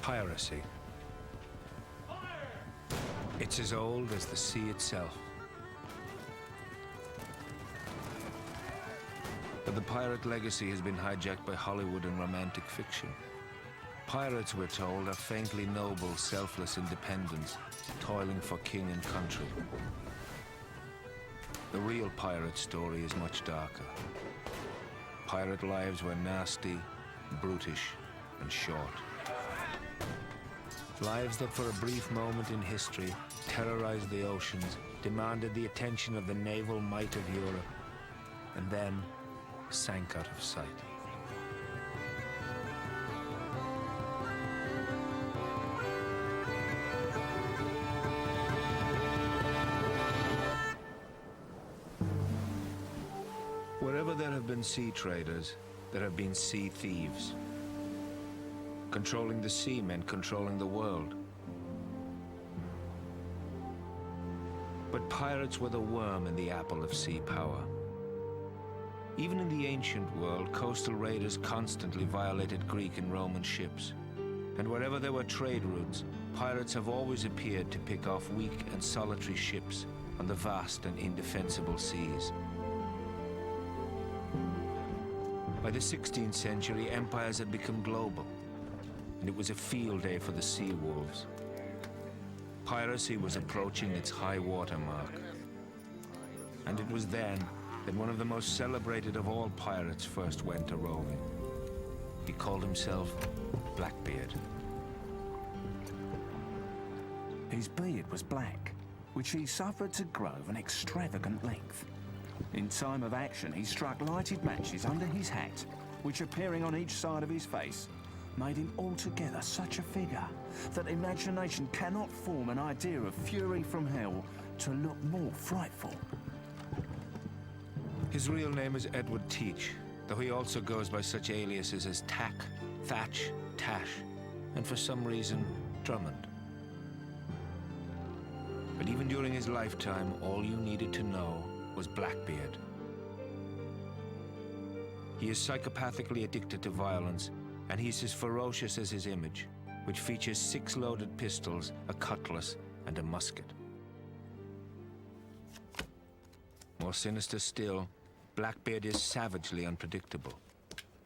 Piracy. It's as old as the sea itself. But the pirate legacy has been hijacked by Hollywood and romantic fiction. Pirates, we're told, are faintly noble, selfless independents, toiling for king and country. The real pirate story is much darker. Pirate lives were nasty, brutish, and short. Lives that for a brief moment in history terrorized the oceans, demanded the attention of the naval might of Europe, and then sank out of sight. Wherever there have been sea traders, there have been sea thieves. Controlling the sea meant controlling the world. But pirates were the worm in the apple of sea power. Even in the ancient world, coastal raiders constantly violated Greek and Roman ships. And wherever there were trade routes, pirates have always appeared to pick off weak and solitary ships on the vast and indefensible seas. By the 16th century, empires had become global, and it was a field day for the sea wolves. Piracy was approaching its high water mark. And it was then that one of the most celebrated of all pirates first went a-roving. He called himself Blackbeard. His beard was black, which he suffered to grow of an extravagant length. In time of action, he struck lighted matches under his hat, which appearing on each side of his face, made him altogether such a figure that imagination cannot form an idea of fury from hell to look more frightful. His real name is Edward Teach, though he also goes by such aliases as Tack, Thatch, Tash, and for some reason, Drummond. But even during his lifetime, all you needed to know was Blackbeard. He is psychopathically addicted to violence, and he's as ferocious as his image, which features 6 loaded pistols, a cutlass, and a musket. More sinister still, Blackbeard is savagely unpredictable.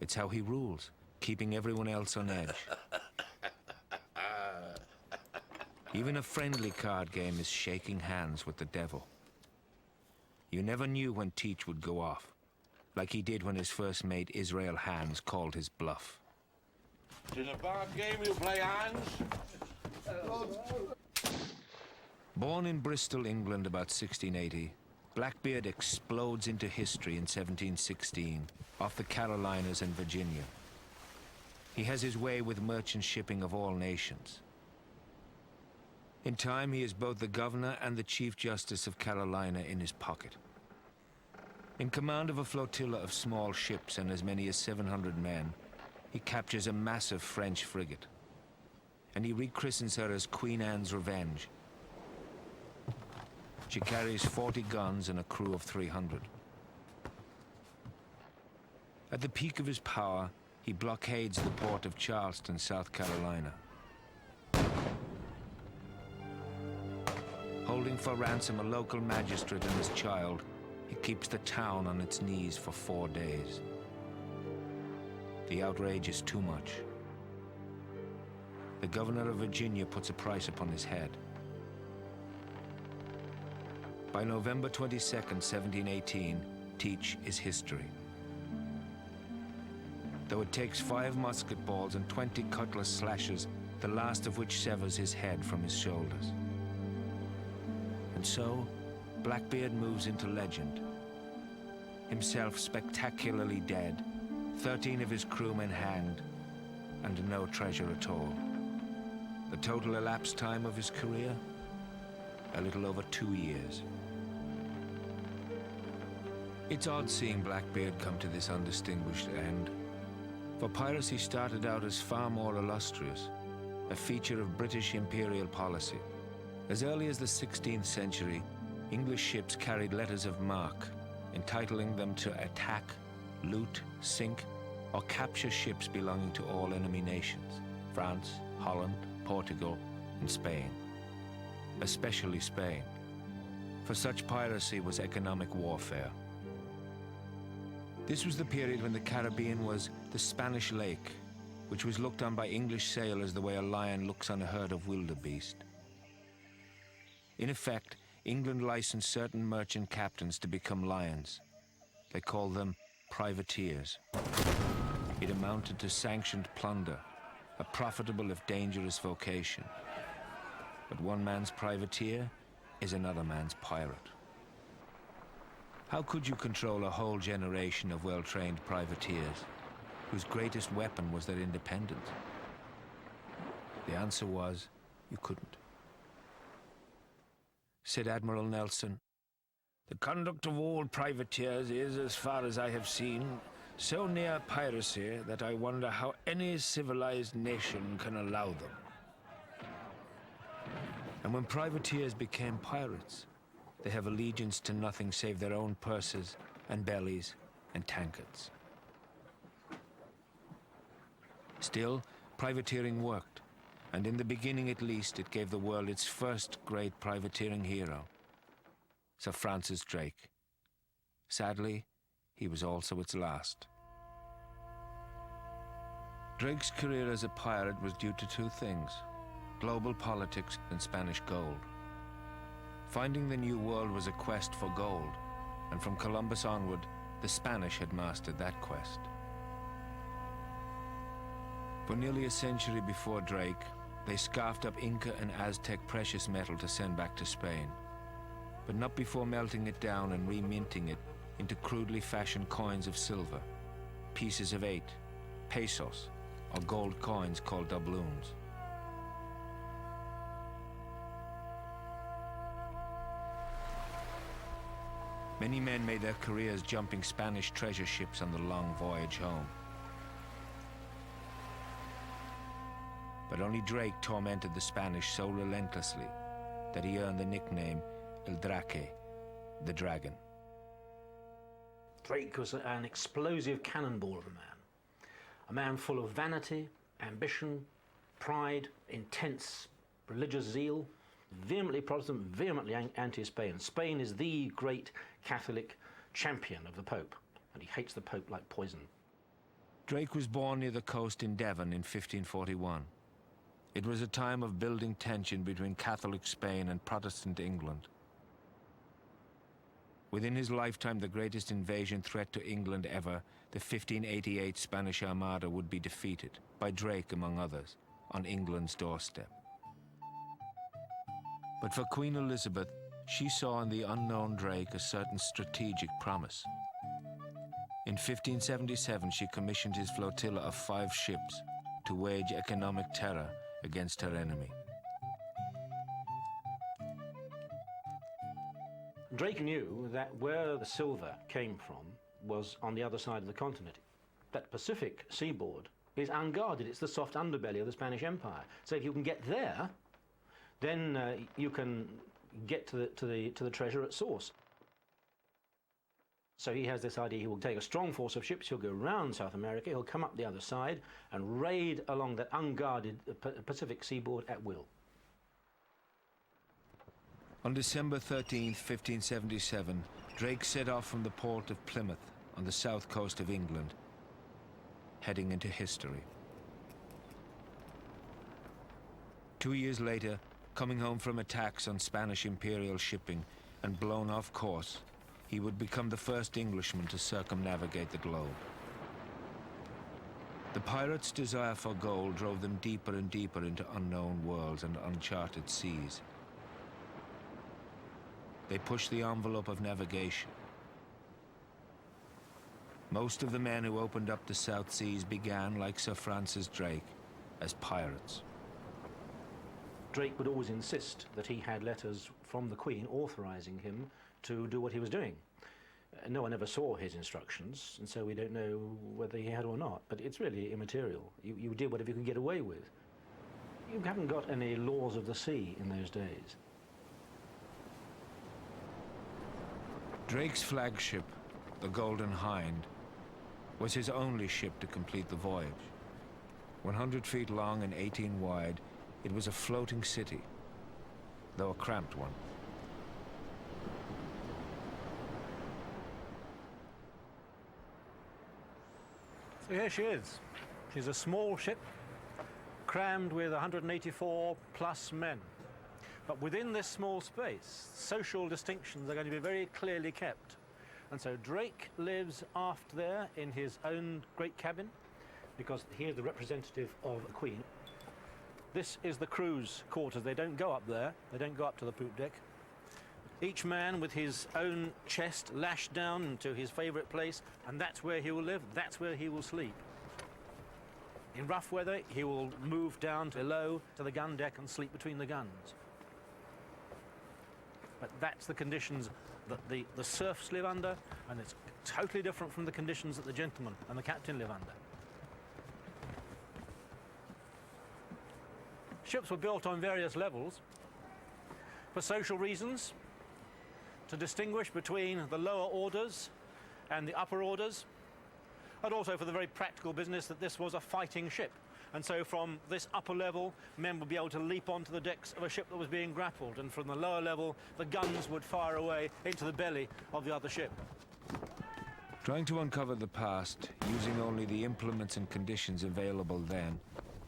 It's how he rules, keeping everyone else on edge. Even a friendly card game is shaking hands with the devil. You never knew when Teach would go off, like he did when his first mate Israel Hands called his bluff. In a bad game, you play hands. Born in Bristol, England about 1680, Blackbeard explodes into history in 1716 off the Carolinas and Virginia. He has his way with merchant shipping of all nations. In time, he is both the governor and the Chief Justice of Carolina in his pocket. In command of a flotilla of small ships and as many as 700 men, he captures a massive French frigate, and he rechristens her as Queen Anne's Revenge. She carries 40 guns and a crew of 300. At the peak of his power, he blockades the port of Charleston, South Carolina. Holding for ransom a local magistrate and his child, he keeps the town on its knees for 4 days. The outrage is too much. The governor of Virginia puts a price upon his head. By November 22nd, 1718, Teach is history. Though it takes 5 musket balls and 20 cutlass slashes, the last of which severs his head from his shoulders. And so, Blackbeard moves into legend. Himself spectacularly dead, 13 of his crewmen hanged, and no treasure at all. The total elapsed time of his career? A little over 2 years. It's odd seeing Blackbeard come to this undistinguished end. For piracy started out as far more illustrious, a feature of British imperial policy. As early as the 16th century, English ships carried letters of marque, entitling them to attack, loot, sink, or capture ships belonging to all enemy nations. France, Holland, Portugal, and Spain. Especially Spain, for such piracy was economic warfare. This was the period when the Caribbean was the Spanish lake, which was looked on by English sailors the way a lion looks on a herd of wildebeest. In effect, England licensed certain merchant captains to become lions. They called them privateers. It amounted to sanctioned plunder, a profitable if dangerous vocation. But one man's privateer is another man's pirate. How could you control a whole generation of well-trained privateers, whose greatest weapon was their independence? The answer was, you couldn't. Said Admiral Nelson, "The conduct of all privateers is, as far as I have seen, so near piracy that I wonder how any civilized nation can allow them." And when privateers became pirates, they have allegiance to nothing save their own purses and bellies and tankards. Still, privateering worked, and in the beginning at least, it gave the world its first great privateering hero, Sir Francis Drake. Sadly, he was also its last. Drake's career as a pirate was due to two things: global politics and Spanish gold. Finding the New World was a quest for gold, and from Columbus onward, the Spanish had mastered that quest. For nearly a century before Drake, they scarfed up Inca and Aztec precious metal to send back to Spain, but not before melting it down and reminting it into crudely fashioned coins of silver, pieces of 8, pesos, or gold coins called doubloons. Many men made their careers jumping Spanish treasure ships on the long voyage home. But only Drake tormented the Spanish so relentlessly that he earned the nickname El Draque, the Dragon. Drake was an explosive cannonball of a man full of vanity, ambition, pride, intense religious zeal, vehemently Protestant, vehemently anti-Spain. Spain is the great Catholic champion of the Pope, and he hates the Pope like poison. Drake was born near the coast in Devon in 1541. It was a time of building tension between Catholic Spain and Protestant England. Within his lifetime, the greatest invasion threat to England ever, the 1588 Spanish Armada, would be defeated, by Drake among others, on England's doorstep. But for Queen Elizabeth, she saw in the unknown Drake a certain strategic promise. In 1577, she commissioned his flotilla of 5 ships to wage economic terror against her enemy. Drake knew that where the silver came from was on the other side of the continent. That Pacific seaboard is unguarded. It's the soft underbelly of the Spanish Empire. So if you can get there, then you can get to the treasure at source. So he has this idea: he will take a strong force of ships, he'll go around South America, he'll come up the other side and raid along that unguarded Pacific seaboard at will. On December 13th, 1577, Drake set off from the port of Plymouth on the south coast of England, heading into history. 2 years later, coming home from attacks on Spanish imperial shipping and blown off course, he would become the first Englishman to circumnavigate the globe. The pirates' desire for gold drove them deeper and deeper into unknown worlds and uncharted seas. They pushed the envelope of navigation. Most of the men who opened up the South Seas began, like Sir Francis Drake, as pirates. Drake would always insist that he had letters from the Queen authorizing him to do what he was doing. No one ever saw his instructions, and so we don't know whether he had or not, but it's really immaterial. You did whatever you could get away with. You haven't got any laws of the sea in those days. Drake's flagship, the Golden Hind, was his only ship to complete the voyage. 100 feet long and 18 wide, it was a floating city, though a cramped one. So here she is. She's a small ship, crammed with 184 plus men. But within this small space, social distinctions are going to be very clearly kept. And so Drake lives aft there in his own great cabin, because he is the representative of a queen. This is the crew's quarters. They don't go up there. They don't go up to the poop deck. Each man with his own chest lashed down to his favourite place, and that's where he will live, that's where he will sleep. In rough weather, he will move down below to the gun deck and sleep between the guns. But that's the conditions that the serfs live under, and it's totally different from the conditions that the gentleman and the captain live under. Ships were built on various levels for social reasons, to distinguish between the lower orders and the upper orders, and also for the very practical business that this was a fighting ship. And so from this upper level, men would be able to leap onto the decks of a ship that was being grappled, and from the lower level, the guns would fire away into the belly of the other ship. Trying to uncover the past using only the implements and conditions available then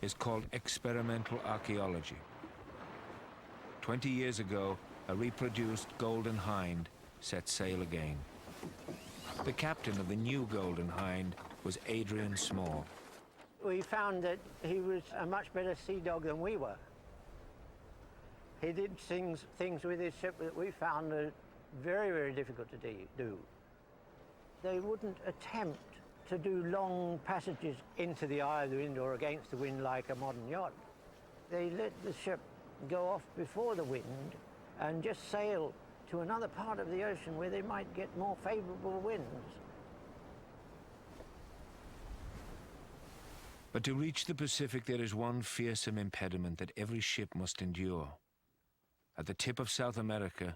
is called experimental archaeology. 20 years ago, a reproduced Golden Hind set sail again. The captain of the new Golden Hind was Adrian Small. We found that he was a much better sea dog than we were. He did things with his ship that we found are very, very difficult to do. They wouldn't attempt to do long passages into the eye of the wind or against the wind like a modern yacht. They let the ship go off before the wind and just sail to another part of the ocean where they might get more favorable winds. But to reach the Pacific, there is one fearsome impediment that every ship must endure. At the tip of South America,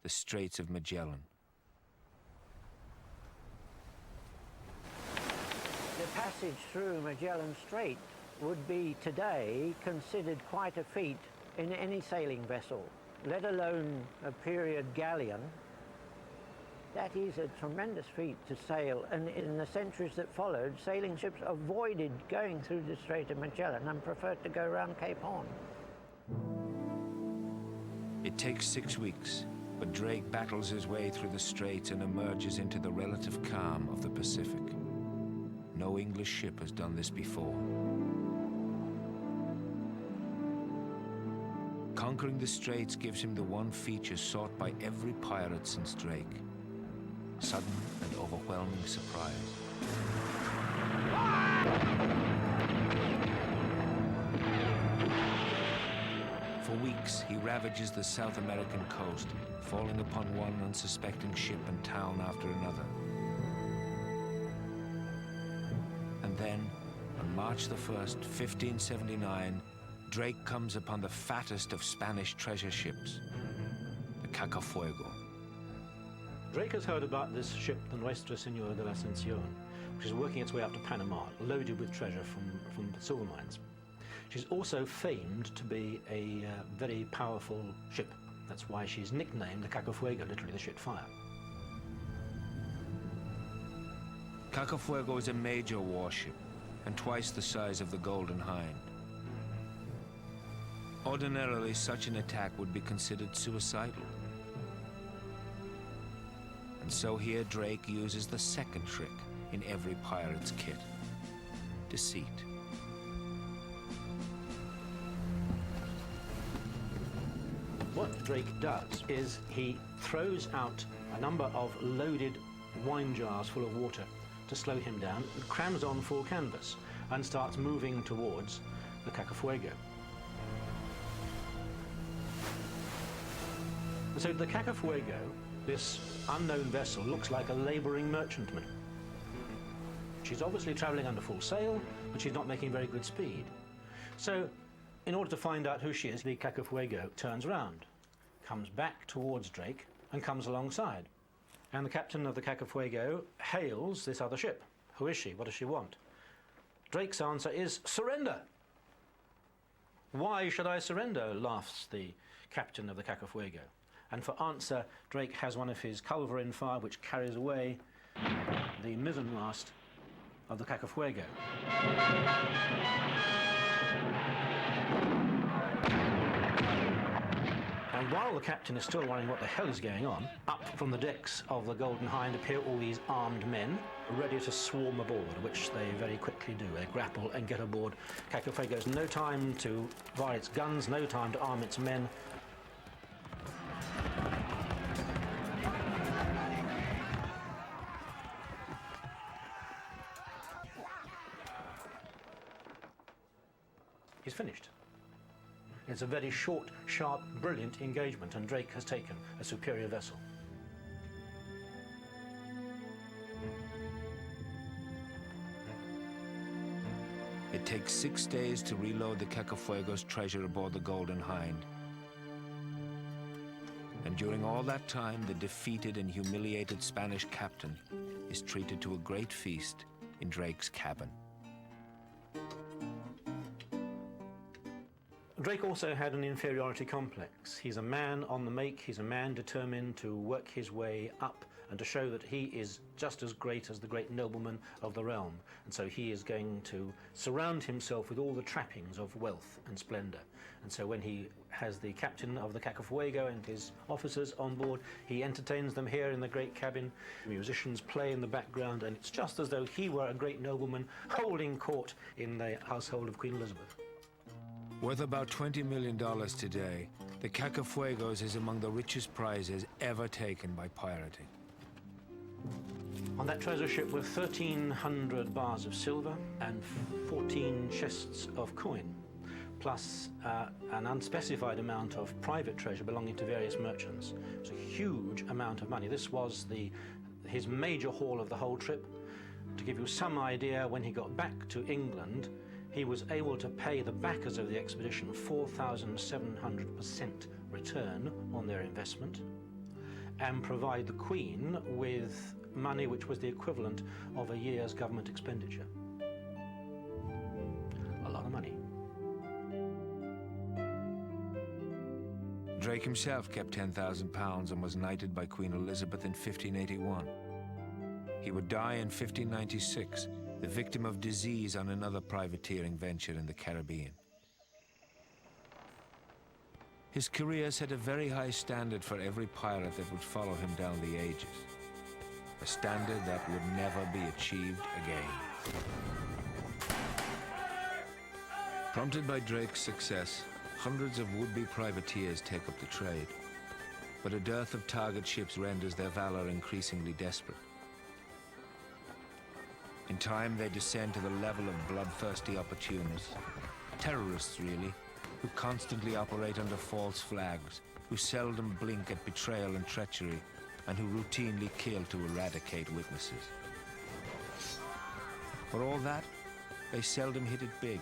the Straits of Magellan. The passage through Magellan Strait would be today considered quite a feat in any sailing vessel, let alone a period galleon. That is a tremendous feat to sail, and in the centuries that followed, sailing ships avoided going through the Strait of Magellan and preferred to go around Cape Horn. It takes 6 weeks, but Drake battles his way through the straits and emerges into the relative calm of the Pacific. No English ship has done this before. Conquering the straits gives him the one feature sought by every pirate since Drake: sudden and overwhelming surprise. For weeks, he ravages the South American coast, falling upon one unsuspecting ship and town after another. And then, on March the 1st, 1579, Drake comes upon the fattest of Spanish treasure ships, the Cacafuego. Drake has heard about this ship, the Nuestra Señora de la Ascensión, which is working its way up to Panama, loaded with treasure from silver mines. She's also famed to be a very powerful ship. That's why she's nicknamed the Cacafuego, literally the ship fire. Cacafuego is a major warship and twice the size of the Golden Hind. Ordinarily, such an attack would be considered suicidal. And so here Drake uses the second trick in every pirate's kit: deceit. What Drake does is he throws out a number of loaded wine jars full of water to slow him down, and crams on full canvas and starts moving towards the Cacafuego. So the Cacafuego, this unknown vessel, looks like a labouring merchantman. She's obviously travelling under full sail, but she's not making very good speed. So, in order to find out who she is, the Cacafuego turns round, comes back towards Drake, and comes alongside. And the captain of the Cacafuego hails this other ship. Who is she? What does she want? Drake's answer is surrender. Why should I surrender? Laughs the captain of the Cacafuego. And for answer, Drake has one of his culverin fire which carries away the mizzenmast of the Cacafuego. And while the captain is still wondering what the hell is going on, up from the decks of the Golden Hind appear all these armed men ready to swarm aboard, which they very quickly do. They grapple and get aboard. Cacafuego has no time to fire its guns, no time to arm its men. He's finished. It's a very short, sharp, brilliant engagement, and Drake has taken a superior vessel. It takes 6 days to reload the Cacafuego's treasure aboard the Golden Hind. And during all that time, the defeated and humiliated Spanish captain is treated to a great feast in Drake's cabin. Drake also had an inferiority complex. He's a man on the make, he's a man determined to work his way up and to show that he is just as great as the great nobleman of the realm. And so he is going to surround himself with all the trappings of wealth and splendor. And so when he has the captain of the Cacafuego and his officers on board, he entertains them here in the great cabin. Musicians play in the background, and it's just as though he were a great nobleman holding court in the household of Queen Elizabeth. Worth about $20 million today, the Cacafuegos is among the richest prizes ever taken by pirating. On that treasure ship were 1,300 bars of silver and 14 chests of coin, plus an unspecified amount of private treasure belonging to various merchants. It was a huge amount of money. This was his major haul of the whole trip. To give you some idea, when he got back to England, he was able to pay the backers of the expedition 4,700% return on their investment and provide the Queen with money which was the equivalent of a year's government expenditure. A lot of money. Drake himself kept £10,000 and was knighted by Queen Elizabeth in 1581. He would die in 1596, the victim of disease on another privateering venture in the Caribbean. His career set a very high standard for every pirate that would follow him down the ages. A standard that would never be achieved again. Prompted by Drake's success, hundreds of would-be privateers take up the trade. But a dearth of target ships renders their valor increasingly desperate. In time, they descend to the level of bloodthirsty opportunists. Terrorists, really, who constantly operate under false flags, who seldom blink at betrayal and treachery, and who routinely kill to eradicate witnesses. For all that, they seldom hit it big.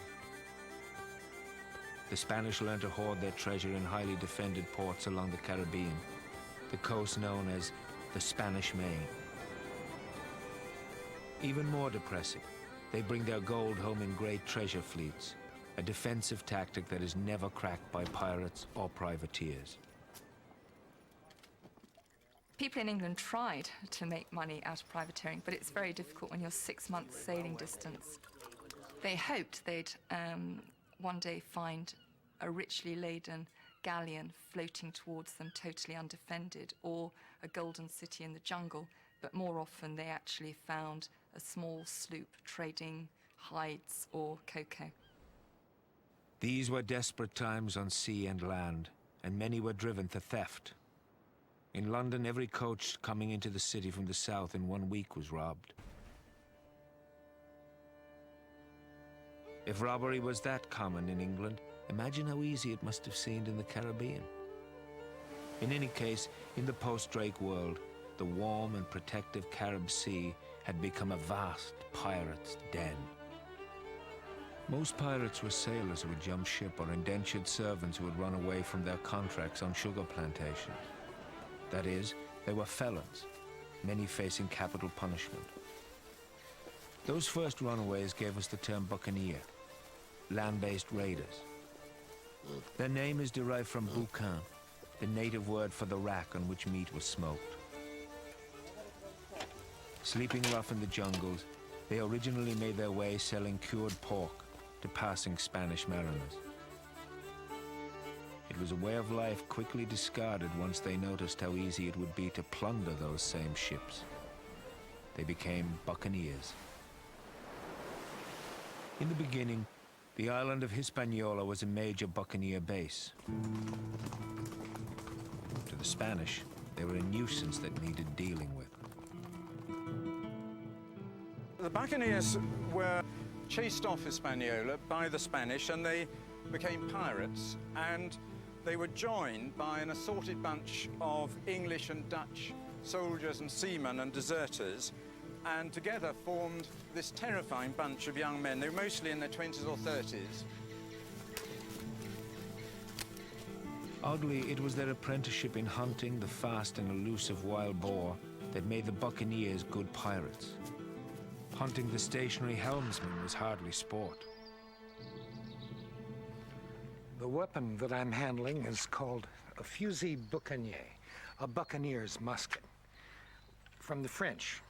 The Spanish learned to hoard their treasure in highly defended ports along the Caribbean, the coast known as the Spanish Main. Even more depressing, they bring their gold home in great treasure fleets, a defensive tactic that is never cracked by pirates or privateers. People in England tried to make money out of privateering, but it's very difficult when you're 6 months sailing distance. They hoped they'd one day find a richly laden galleon floating towards them totally undefended, or a golden city in the jungle, but more often they actually found a small sloop trading hides or cocoa. These were desperate times on sea and land, and many were driven to theft. In London, every coach coming into the city from the south in 1 week was robbed. If robbery was that common in England, imagine how easy it must have seemed in the Caribbean. In any case, in the post-Drake world, the warm and protective Carib Sea had become a vast pirate's den. Most pirates were sailors who would jump ship or indentured servants who would run away from their contracts on sugar plantations. That is, they were felons, many facing capital punishment. Those first runaways gave us the term buccaneer, land-based raiders. Their name is derived from boucan, the native word for the rack on which meat was smoked. Sleeping rough in the jungles, they originally made their way selling cured pork to passing Spanish mariners. It was a way of life quickly discarded once they noticed how easy it would be to plunder those same ships. They became buccaneers. In the beginning, the island of Hispaniola was a major buccaneer base. To the Spanish, they were a nuisance that needed dealing with. The buccaneers were chased off Hispaniola by the Spanish, and they became pirates, and they were joined by an assorted bunch of English and Dutch soldiers and seamen and deserters, and together formed this terrifying bunch of young men. They were mostly in their 20s or 30s. Oddly, it was their apprenticeship in hunting the fast and elusive wild boar that made the buccaneers good pirates. Hunting the stationary helmsman was hardly sport. The weapon that I'm handling is called a fusil boucanier, a buccaneer's musket, from the French.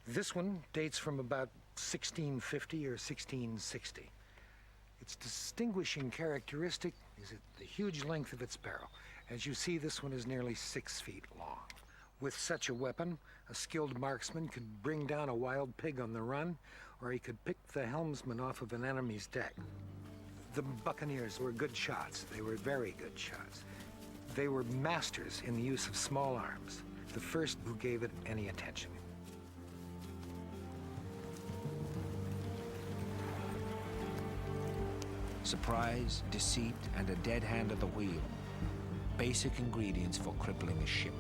This one dates from about 1650 or 1660. Its distinguishing characteristic is the huge length of its barrel. As you see, this one is nearly 6 feet long. With such a weapon, a skilled marksman could bring down a wild pig on the run, or he could pick the helmsman off of an enemy's deck. The buccaneers were good shots. They were very good shots. They were masters in the use of small arms, the first who gave it any attention. Surprise, deceit, and a dead hand at the wheel. Basic ingredients for crippling a ship.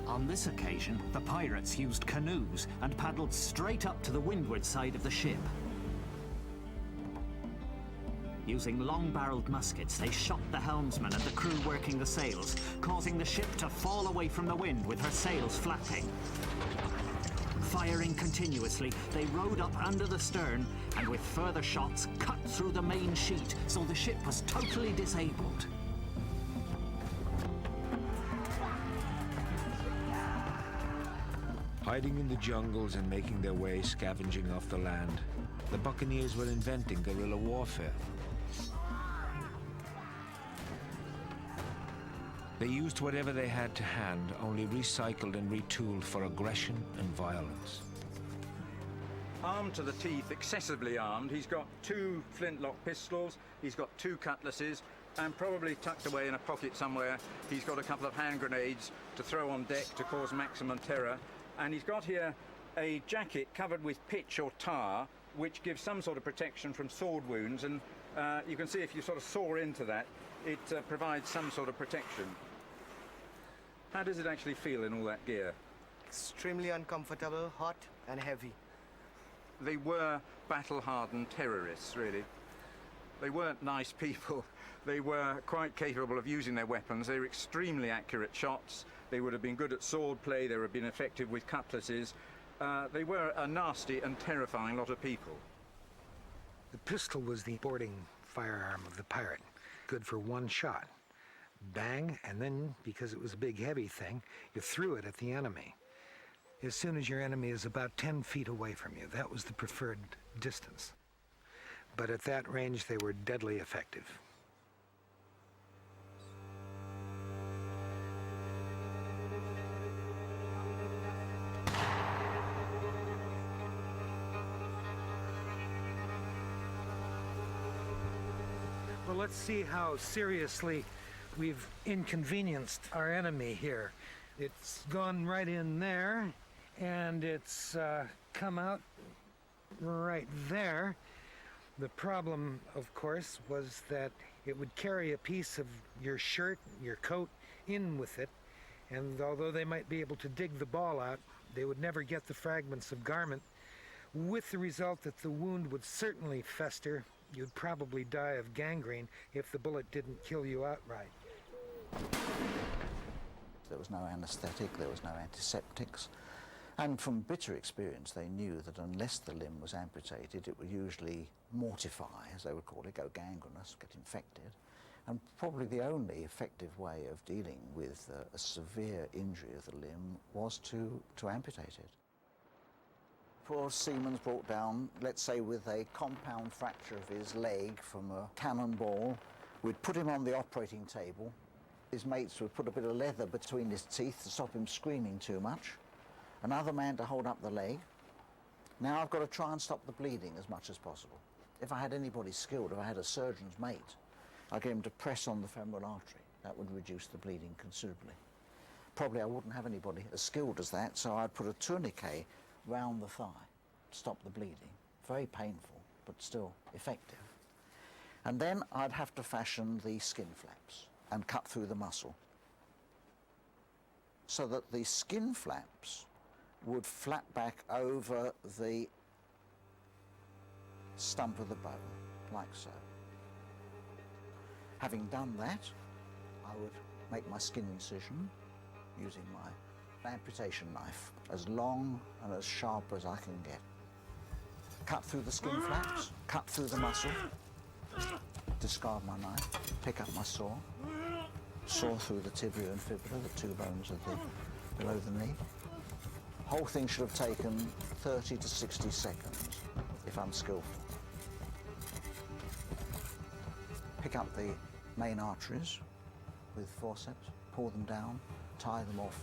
On this occasion, the pirates used canoes and paddled straight up to the windward side of the ship. Using long-barreled muskets, they shot the helmsman and the crew working the sails, causing the ship to fall away from the wind with her sails flapping. Firing continuously, they rowed up under the stern and with further shots cut through the main sheet, so the ship was totally disabled. Hiding in the jungles and making their way scavenging off the land, the buccaneers were inventing guerrilla warfare. They used whatever they had to hand, only recycled and retooled for aggression and violence. Armed to the teeth, excessively armed, he's got 2 flintlock pistols, he's got 2 cutlasses, and probably tucked away in a pocket somewhere, he's got a couple of hand grenades to throw on deck to cause maximum terror. And he's got here a jacket covered with pitch or tar, which gives some sort of protection from sword wounds, and you can see if you sort of saw into that, it provides some sort of protection. How does it actually feel in all that gear? Extremely uncomfortable, hot and heavy. They were battle-hardened terrorists, really. They weren't nice people. They were quite capable of using their weapons. They were extremely accurate shots. They would have been good at sword play. They would have been effective with cutlasses. They were a nasty and terrifying lot of people. The pistol was the boarding firearm of the pirate, good for one shot. Bang, and then, because it was a big heavy thing, you threw it at the enemy. As soon as your enemy is about 10 feet away from you, that was the preferred distance. But at that range, they were deadly effective. Well, let's see how seriously we've inconvenienced our enemy here. It's gone right in there, and it's come out right there. The problem, of course, was that it would carry a piece of your shirt, your coat, in with it, and although they might be able to dig the ball out, they would never get the fragments of garment, with the result that the wound would certainly fester. You'd probably die of gangrene if the bullet didn't kill you outright. There was no anaesthetic, there was no antiseptics. And from bitter experience, they knew that unless the limb was amputated, it would usually mortify, as they would call it, go gangrenous, get infected. And probably the only effective way of dealing with a severe injury of the limb was to amputate it. Poor seaman's brought down, let's say, with a compound fracture of his leg from a cannonball. We'd put him on the operating table. His mates would put a bit of leather between his teeth to stop him screaming too much. Another man to hold up the leg. Now I've got to try and stop the bleeding as much as possible. If I had anybody skilled, if I had a surgeon's mate, I'd get him to press on the femoral artery. That would reduce the bleeding considerably. Probably I wouldn't have anybody as skilled as that, so I'd put a tourniquet round the thigh to stop the bleeding. Very painful, but still effective. And then I'd have to fashion the skin flaps and cut through the muscle so that the skin flaps would flap back over the stump of the bone, like so. Having done that, I would make my skin incision using my amputation knife, as long and as sharp as I can get. Cut through the skin flaps, cut through the muscle, discard my knife, pick up my saw through the tibia and fibula, the two bones of below the knee. Whole thing should have taken 30 to 60 seconds, if I'm skillful. Pick up the main arteries with forceps, pull them down, tie them off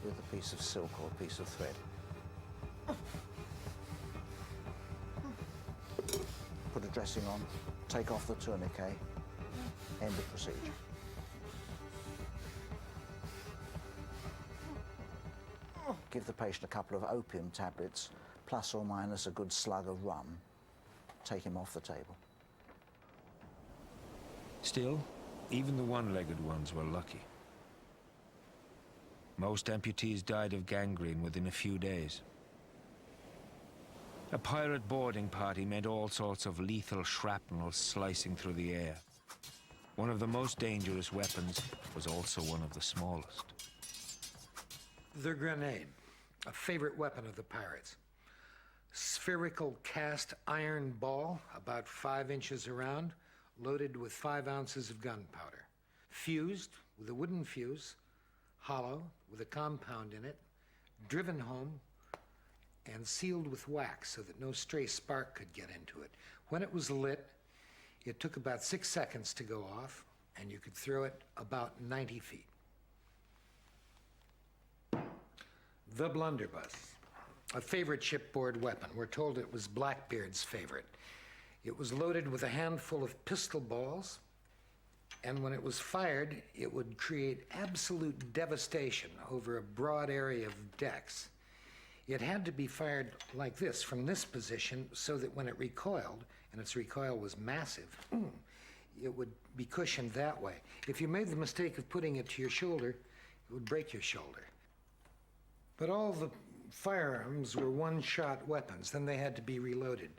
with a piece of silk or a piece of thread. Put a dressing on, take off the tourniquet, end of procedure. Give the patient a couple of opium tablets, plus or minus a good slug of rum. Take him off the table. Still, even the one-legged ones were lucky. Most amputees died of gangrene within a few days. A pirate boarding party meant all sorts of lethal shrapnel slicing through the air. One of the most dangerous weapons was also one of the smallest. The grenade, a favorite weapon of the pirates. Spherical cast iron ball, about 5 inches around, loaded with 5 ounces of gunpowder. Fused with a wooden fuse, hollow with a compound in it, driven home, and sealed with wax so that no stray spark could get into it. When it was lit, it took about 6 seconds to go off, and you could throw it about 90 feet. The blunderbuss, a favorite shipboard weapon. We're told it was Blackbeard's favorite. It was loaded with a handful of pistol balls, and when it was fired, it would create absolute devastation over a broad area of decks. It had to be fired like this, from this position, so that when it recoiled, and its recoil was massive, it would be cushioned that way. If you made the mistake of putting it to your shoulder, it would break your shoulder. But all the firearms were one-shot weapons, then they had to be reloaded.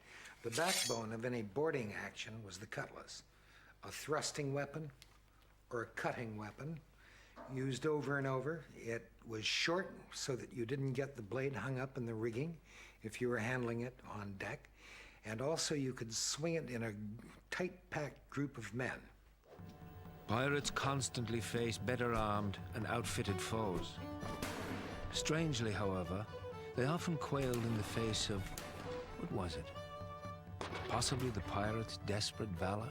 The backbone of any boarding action was the cutlass, a thrusting weapon or a cutting weapon, used over and over. It was short so that you didn't get the blade hung up in the rigging if you were handling it on deck, and also you could swing it in a tight-packed group of men. Pirates constantly faced better armed and outfitted foes. Strangely, however, they often quailed in the face of, what was it? Possibly the pirates' desperate valor?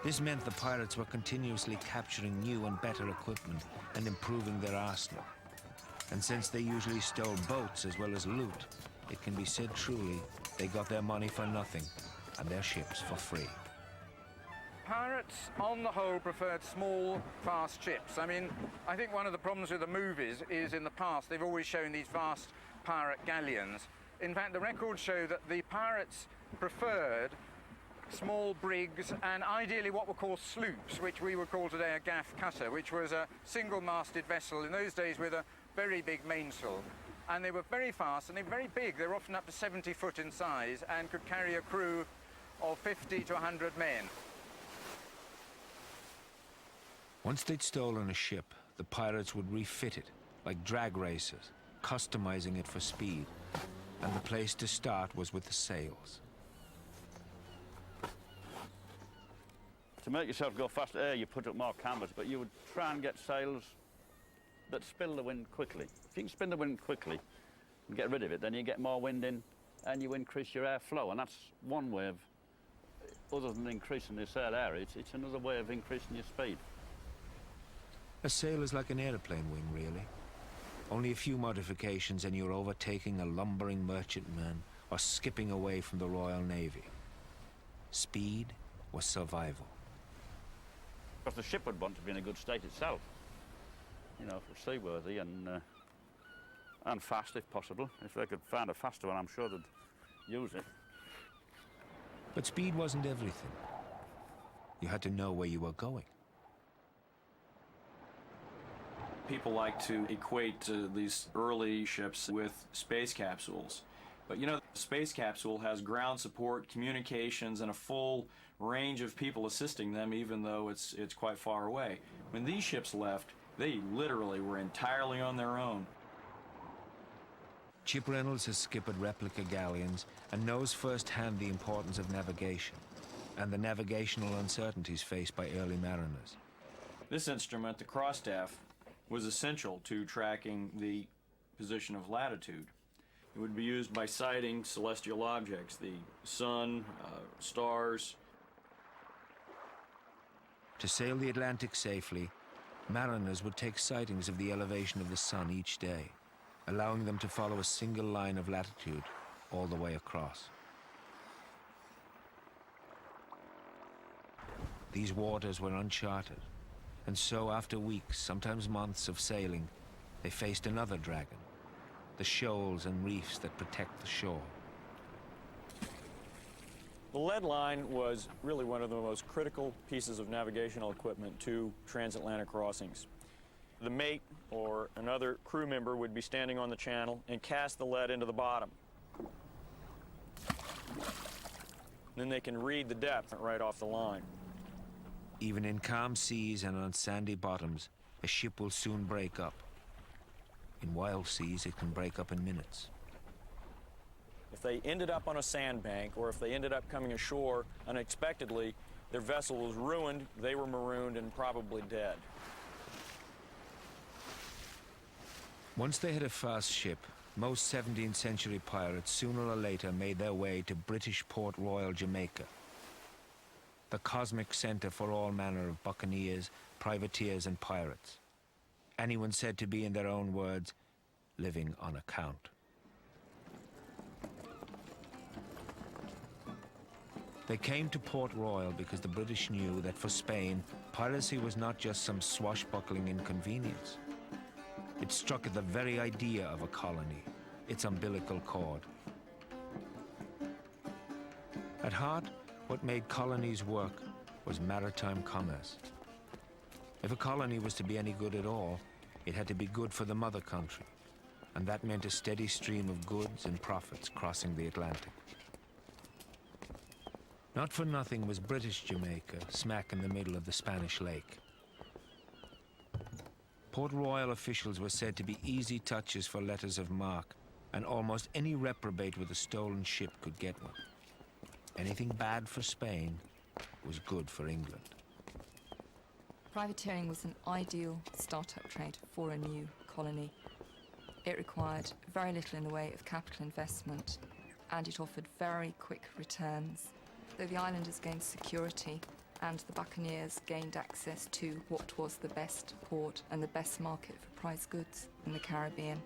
This meant the pirates were continuously capturing new and better equipment and improving their arsenal. And since they usually stole boats as well as loot, it can be said truly they got their money for nothing and their ships for free. Pirates, on the whole, preferred small, fast ships. I mean, I think one of the problems with the movies is in the past they've always shown these vast pirate galleons. In fact, the records show that the pirates preferred small brigs and ideally what were called sloops, which we would call today a gaff cutter, which was a single-masted vessel in those days with a very big mainsail. And they were very fast and they were very big. They were often up to 70 foot in size and could carry a crew of 50 to 100 men. Once they'd stolen a ship, the pirates would refit it like drag racers, customizing it for speed. And the place to start was with the sails. To make yourself go faster, you put up more canvas, but you would try and get sails that spill the wind quickly. If you can spin the wind quickly and get rid of it, then you get more wind in and you increase your airflow. And that's one way of, other than increasing your sail area, it's another way of increasing your speed. A sail is like an airplane wing, really. Only a few modifications and you're overtaking a lumbering merchantman or skipping away from the Royal Navy. Speed was survival. Because the ship would want to be in a good state itself, you know, for seaworthy and fast if possible. If they could find a faster one, I'm sure they'd use it. But speed wasn't everything. You had to know where you were going. People like to equate these early ships with space capsules. But you know, the space capsule has ground support, communications, and a full range of people assisting them, even though it's quite far away. When these ships left, they literally were entirely on their own. Chip Reynolds has skippered replica galleons and knows firsthand the importance of navigation and the navigational uncertainties faced by early mariners. This instrument, the crossstaff, was essential to tracking the position of latitude. It would be used by sighting celestial objects, the sun, stars. To sail the Atlantic safely, mariners would take sightings of the elevation of the sun each day, allowing them to follow a single line of latitude all the way across. These waters were uncharted, and so after weeks, sometimes months of sailing, they faced another dragon, the shoals and reefs that protect the shore. The lead line was really one of the most critical pieces of navigational equipment to transatlantic crossings. The mate or another crew member would be standing on the channel and cast the lead into the bottom. Then they can read the depth right off the line. Even in calm seas and on sandy bottoms, a ship will soon break up. In wild seas, it can break up in minutes. If they ended up on a sandbank or if they ended up coming ashore unexpectedly, their vessel was ruined, they were marooned and probably dead. Once they had a fast ship, most 17th century pirates sooner or later made their way to British Port Royal, Jamaica, the cosmic center for all manner of buccaneers, privateers, and pirates. Anyone said to be, in their own words, living on account. They came to Port Royal because the British knew that for Spain, piracy was not just some swashbuckling inconvenience. It struck at the very idea of a colony, its umbilical cord. At heart, what made colonies work was maritime commerce. If a colony was to be any good at all, it had to be good for the mother country, and that meant a steady stream of goods and profits crossing the Atlantic. Not for nothing was British Jamaica smack in the middle of the Spanish Lake. Port Royal officials were said to be easy touches for letters of marque, and almost any reprobate with a stolen ship could get one. Anything bad for Spain was good for England. Privateering was an ideal startup trade for a new colony. It required very little in the way of capital investment, and it offered very quick returns. Though the islanders gained security and the buccaneers gained access to what was the best port and the best market for prize goods in the Caribbean.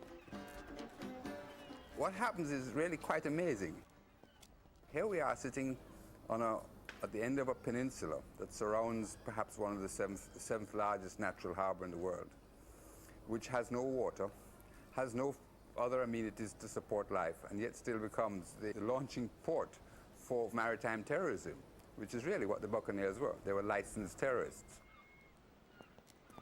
What happens is really quite amazing. Here we are sitting at the end of a peninsula that surrounds perhaps one of the seventh largest natural harbor in the world, which has no water, has no other amenities to support life, and yet still becomes the launching port for maritime terrorism, which is really what the buccaneers were. They were licensed terrorists.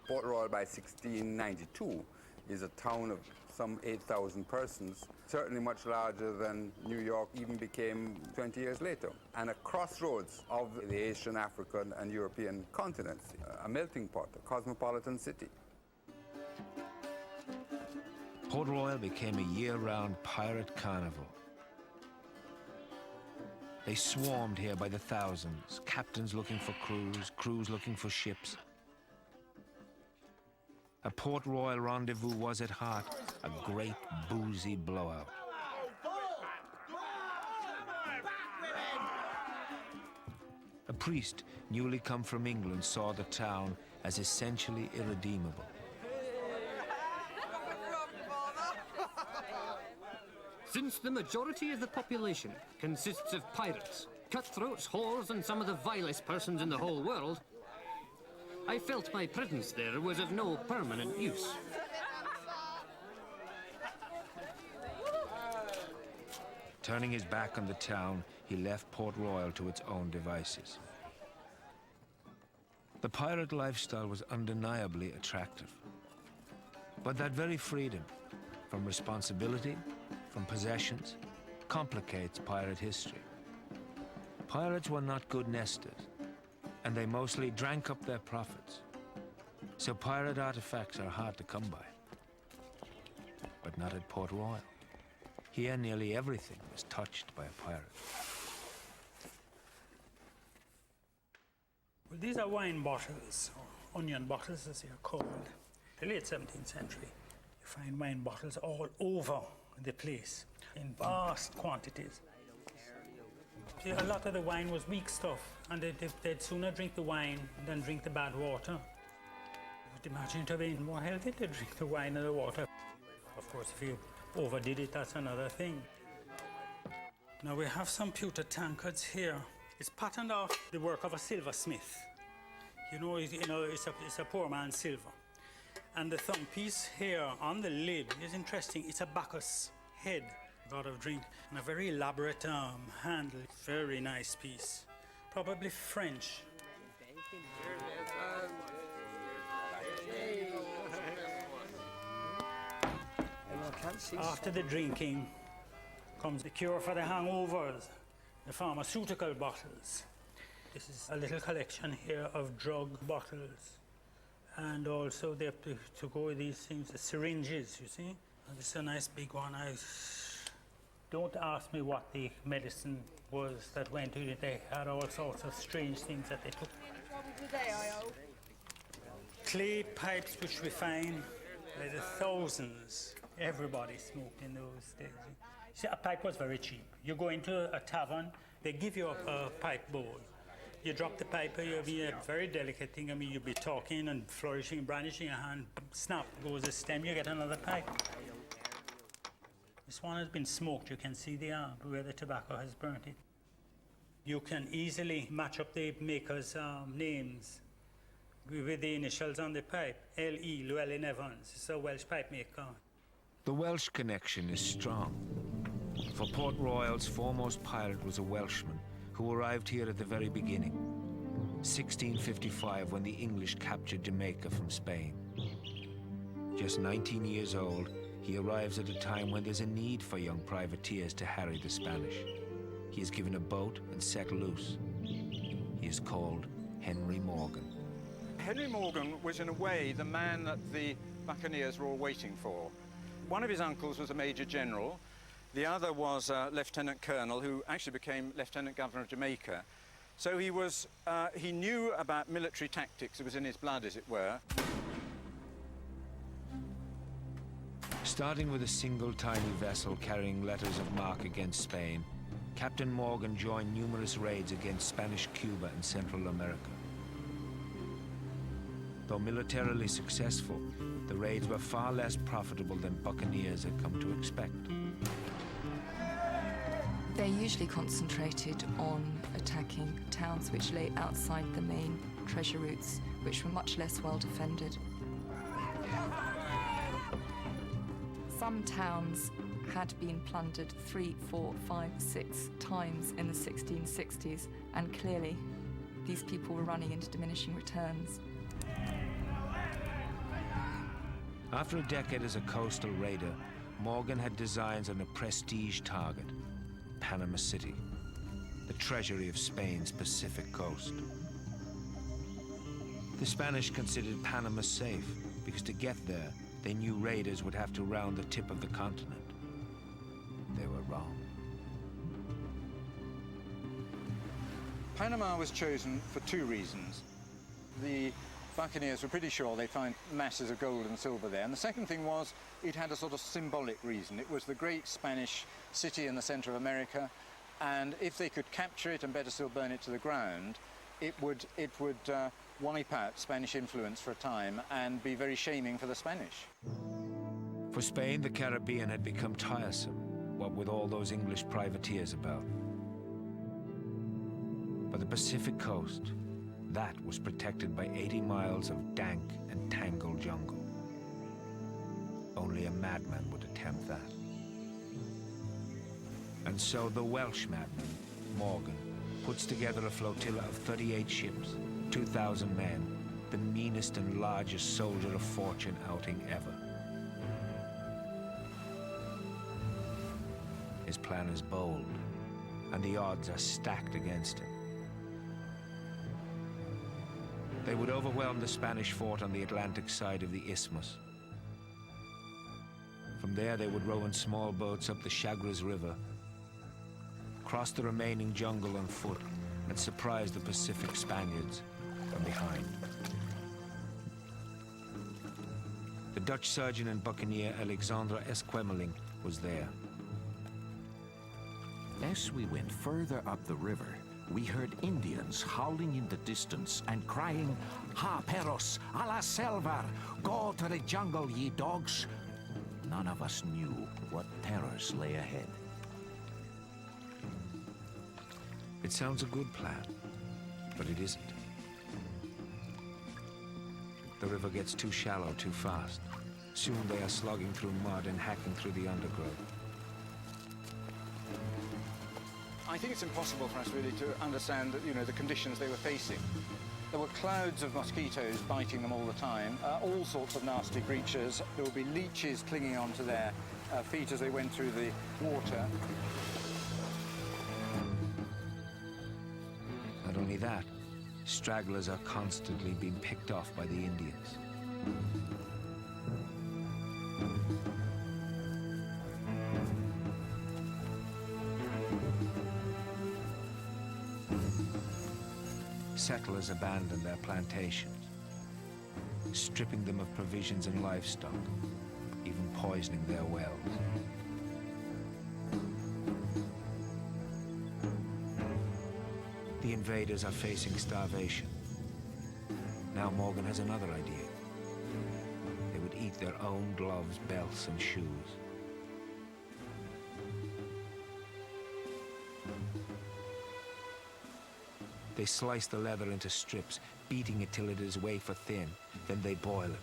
Port Royal by 1692 is a town of some 8,000 persons, certainly much larger than New York even became 20 years later, and a crossroads of the Asian, African, and European continents, a melting pot, a cosmopolitan city. Port Royal became a year-round pirate carnival. They swarmed here by the thousands, captains looking for crews, crews looking for ships. A Port Royal rendezvous was at heart a great boozy blowout. A priest newly come from England saw the town as essentially irredeemable. Since the majority of the population consists of pirates, cutthroats, whores, and some of the vilest persons in the whole world, I felt my presence there was of no permanent use. Turning his back on the town, he left Port Royal to its own devices. The pirate lifestyle was undeniably attractive. But that very freedom from responsibility, from possessions, complicates pirate history. Pirates were not good nesters, and they mostly drank up their profits. So pirate artifacts are hard to come by. But not at Port Royal. Here, nearly everything was touched by a pirate. Well, these are wine bottles, or onion bottles as they are called. The late 17th century, you find wine bottles all over the place in vast quantities. See, a lot of the wine was weak stuff, and they'd sooner drink the wine than drink the bad water. But imagine it would have been more healthy to drink the wine and the water. Of course, if you overdid it, that's another thing. Now we have some pewter tankards here. It's patterned off the work of a silversmith. You know, it's a poor man's silver. And the thumb piece here on the lid is interesting. It's a Bacchus head, god of drink, and a very elaborate handle. Very nice piece. Probably French. After the drinking comes the cure for the hangovers, the pharmaceutical bottles. This is a little collection here of drug bottles. And also they have to go with these things, the syringes, you see. And this is a nice big one. Don't ask me what the medicine was that went in it. They had all sorts of strange things that they took. Clay pipes, which we find by the thousands. Everybody smoked in those days. See, a pipe was very cheap. You go into a tavern, they give you a pipe bowl. You drop the pipe, you'll be a very delicate thing. I mean, you'll be talking and flourishing, brandishing your hand, snap goes the stem, you get another pipe. This one has been smoked. You can see where the tobacco has burnt it. You can easily match up the maker's names with the initials on the pipe. L.E. Llewellyn Evans. It's a Welsh pipe maker. The Welsh connection is strong. For Port Royal's foremost pirate was a Welshman who arrived here at the very beginning, 1655, when the English captured Jamaica from Spain. Just 19 years old, he arrives at a time when there's a need for young privateers to harry the Spanish. He is given a boat and set loose. He is called Henry Morgan. Henry Morgan was, in a way, the man that the buccaneers were all waiting for. One of his uncles was a major general. The other was a lieutenant colonel who actually became lieutenant governor of Jamaica. So he knew about military tactics. It was in his blood, as it were. Starting with a single tiny vessel carrying letters of marque against Spain, Captain Morgan joined numerous raids against Spanish Cuba and Central America. Though militarily successful, the raids were far less profitable than buccaneers had come to expect. They usually concentrated on attacking towns which lay outside the main treasure routes, which were much less well defended. Some towns had been plundered 3, 4, 5, 6 times in the 1660s, and clearly these people were running into diminishing returns. After a decade as a coastal raider, Morgan had designs on a prestige target, Panama City, the treasury of Spain's Pacific coast. The Spanish considered Panama safe because to get there, they knew raiders would have to round the tip of the continent. They were wrong. Panama was chosen for two reasons. The buccaneers were pretty sure they'd find masses of gold and silver there. And the second thing was it had a sort of symbolic reason. It was the great Spanish city in the center of America, and if they could capture it and better still burn it to the ground, it would wipe out Spanish influence for a time and be very shaming for the Spanish. For Spain, the Caribbean had become tiresome, what with all those English privateers about. But the Pacific coast, that was protected by 80 miles of dank and tangled jungle. Only a madman would attempt that. And so the Welsh madman, Morgan, puts together a flotilla of 38 ships, 2,000 men, the meanest and largest soldier of fortune outing ever. His plan is bold, and the odds are stacked against him. They would overwhelm the Spanish fort on the Atlantic side of the isthmus. From there, they would row in small boats up the Chagres River, cross the remaining jungle on foot, and surprise the Pacific Spaniards from behind. The Dutch surgeon and buccaneer Alexandre Esquemeling was there. As we went further up the river, we heard Indians howling in the distance and crying, "Ha, perros, a la selva! Go to the jungle, ye dogs!" None of us knew what terrors lay ahead. It sounds a good plan, but it isn't. The river gets too shallow too fast. Soon they are slogging through mud and hacking through the undergrowth. I think it's impossible for us really to understand, the conditions they were facing. There were clouds of mosquitoes biting them all the time, all sorts of nasty creatures. There would be leeches clinging onto their feet as they went through the water. Not only that, stragglers are constantly being picked off by the Indians. Settlers abandoned their plantations, stripping them of provisions and livestock, even poisoning their wells. The invaders are facing starvation. Now Morgan has another idea. They would eat their own gloves, belts, and shoes. They slice the leather into strips, beating it till it is wafer thin. Then they boil it.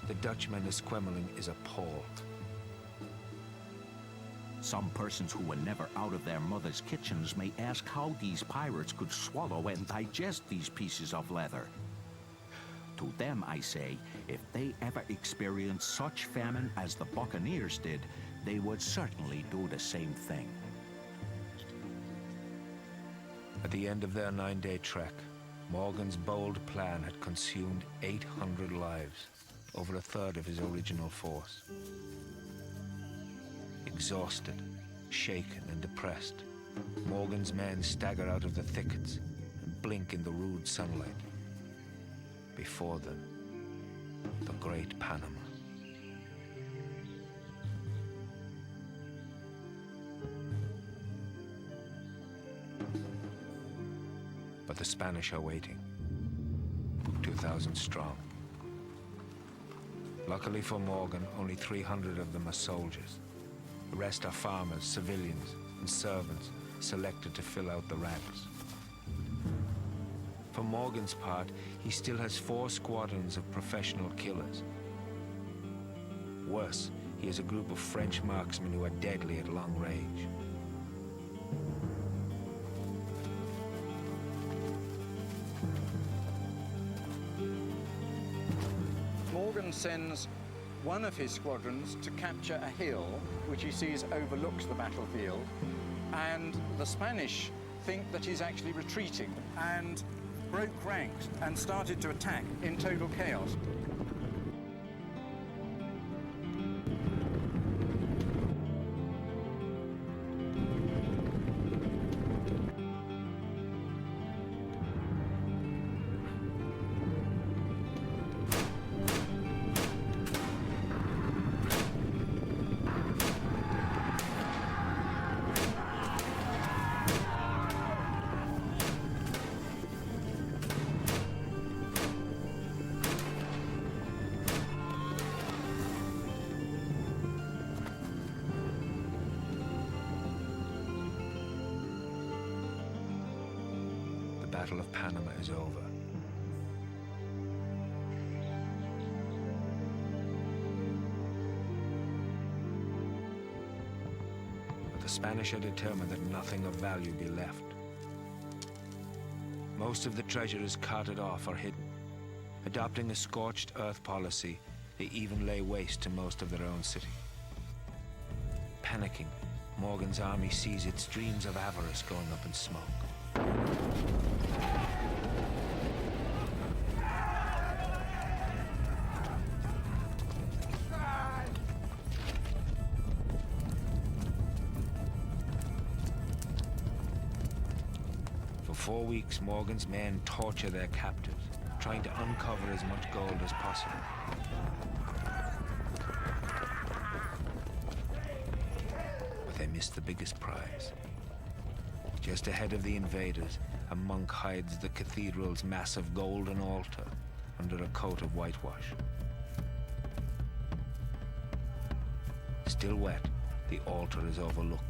The Dutchman Esquemeling is appalled. Some persons who were never out of their mother's kitchens may ask how these pirates could swallow and digest these pieces of leather. To them, I say, if they ever experienced such famine as the buccaneers did, they would certainly do the same thing. At the end of their 9-day trek, Morgan's bold plan had consumed 800 lives, over a third of his original force. Exhausted, shaken, and depressed, Morgan's men stagger out of the thickets and blink in the rude sunlight. Before them, the Great Panama. But the Spanish are waiting, 2,000 strong. Luckily for Morgan, only 300 of them are soldiers. The rest are farmers, civilians, and servants selected to fill out the ranks. For Morgan's part, he still has 4 squadrons of professional killers. Worse, he has a group of French marksmen who are deadly at long range. Morgan sends one of his squadrons to capture a hill which he sees overlooks the battlefield, and the Spanish think that he's actually retreating. and broke ranks and started to attack in total chaos. The Battle of Panama is over. But the Spanish are determined that nothing of value be left. Most of the treasure is carted off or hidden. Adopting a scorched earth policy, they even lay waste to most of their own city. Panicking, Morgan's army sees its dreams of avarice going up in smoke. For 4 weeks, Morgan's men torture their captives, trying to uncover as much gold as possible. But they miss the biggest prize. Just ahead of the invaders, a monk hides the cathedral's massive golden altar under a coat of whitewash. Still wet, the altar is overlooked.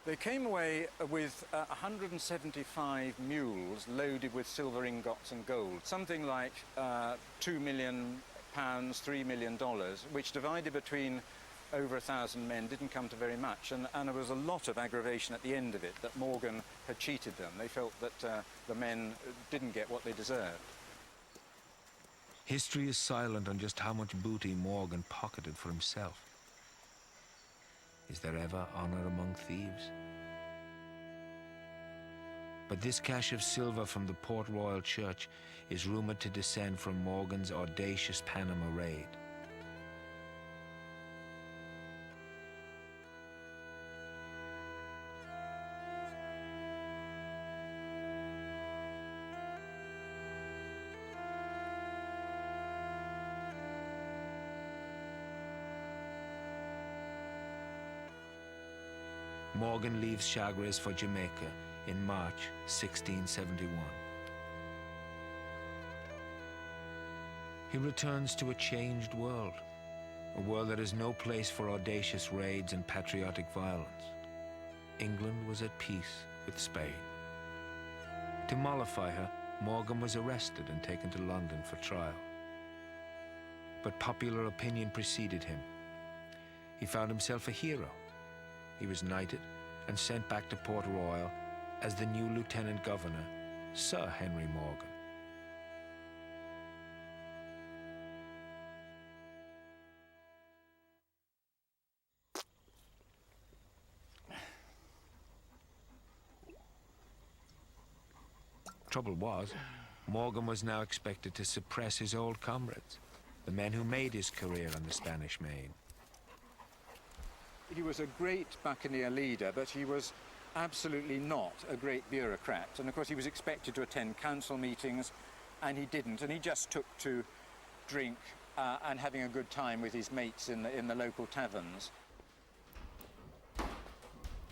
They came away with 175 mules loaded with silver ingots and gold, something like £2 million, $3 million, which divided between over 1,000 men didn't come to very much. And there was a lot of aggravation at the end of it that Morgan had cheated them. They felt that the men didn't get what they deserved. History is silent on just how much booty Morgan pocketed for himself. Is there ever honor among thieves? But this cache of silver from the Port Royal Church is rumored to descend from Morgan's audacious Panama raid. Morgan leaves Chagres for Jamaica in March 1671. He returns to a changed world, a world that has no place for audacious raids and patriotic violence. England was at peace with Spain. To mollify her, Morgan was arrested and taken to London for trial. But popular opinion preceded him. He found himself a hero. He was knighted and sent back to Port Royal as the new Lieutenant Governor, Sir Henry Morgan. Trouble was, Morgan was now expected to suppress his old comrades, the men who made his career on the Spanish Main. He was a great buccaneer leader, but he was absolutely not a great bureaucrat. And of course he was expected to attend council meetings, and he didn't. And he just took to drink and having a good time with his mates in the local taverns.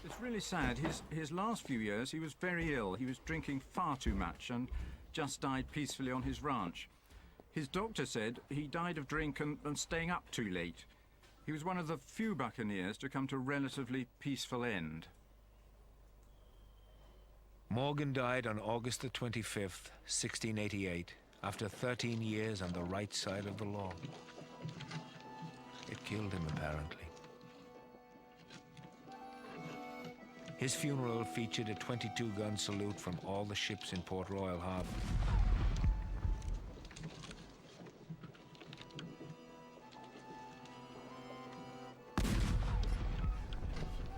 It's really sad. His last few years he was very ill. He was drinking far too much and just died peacefully on his ranch. His doctor said he died of drink and staying up too late. He was one of the few buccaneers to come to a relatively peaceful end. Morgan died on August the 25th, 1688, after 13 years on the right side of the law. It killed him, apparently. His funeral featured a 22-gun salute from all the ships in Port Royal Harbour.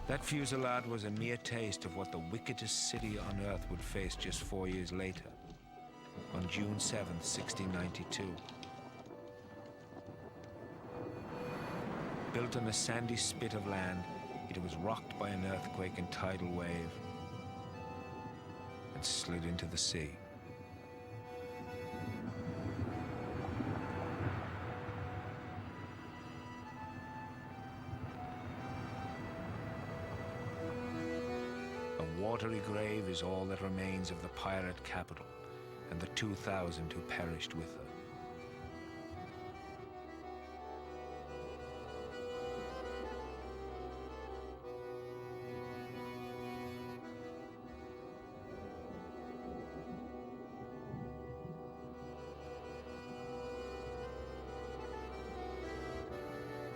That fusillade was a mere taste of what the wickedest city on earth would face just 4 years later, on June 7th, 1692. Built on a sandy spit of land, it was rocked by an earthquake and tidal wave and slid into the sea. A watery grave is all that remains of the pirate capital and the 2,000 who perished with her.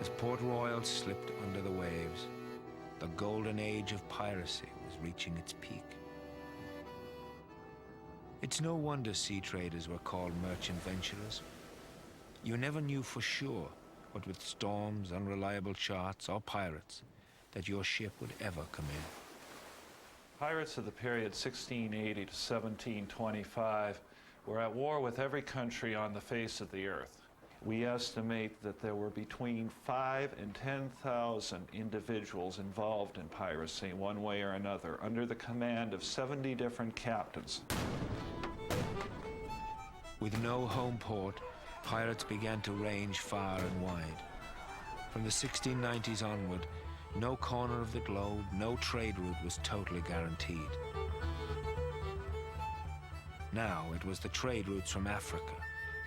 As Port Royal slipped under the waves, the golden age of piracy was reaching its peak. It's no wonder sea traders were called merchant venturers. You never knew for sure, what with storms, unreliable charts, or pirates, that your ship would ever come in. Pirates of the period 1680 to 1725 were at war with every country on the face of the earth. We estimate that there were between 5,000 and 10,000 individuals involved in piracy one way or another, under the command of 70 different captains. With no home port, pirates began to range far and wide. From the 1690s onward, no corner of the globe, no trade route was totally guaranteed. Now it was the trade routes from Africa,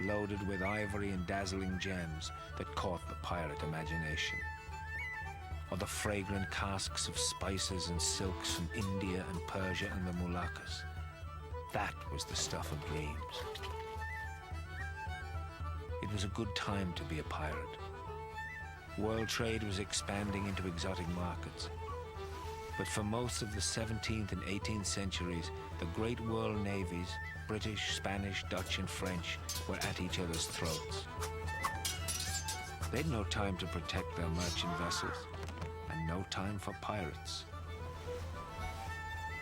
loaded with ivory and dazzling gems, that caught the pirate imagination. Or the fragrant casks of spices and silks from India and Persia and the Moluccas. That was the stuff of dreams. It was a good time to be a pirate. World trade was expanding into exotic markets. But for most of the 17th and 18th centuries, the great world navies, British, Spanish, Dutch, and French, were at each other's throats. They'd no time to protect their merchant vessels, and no time for pirates.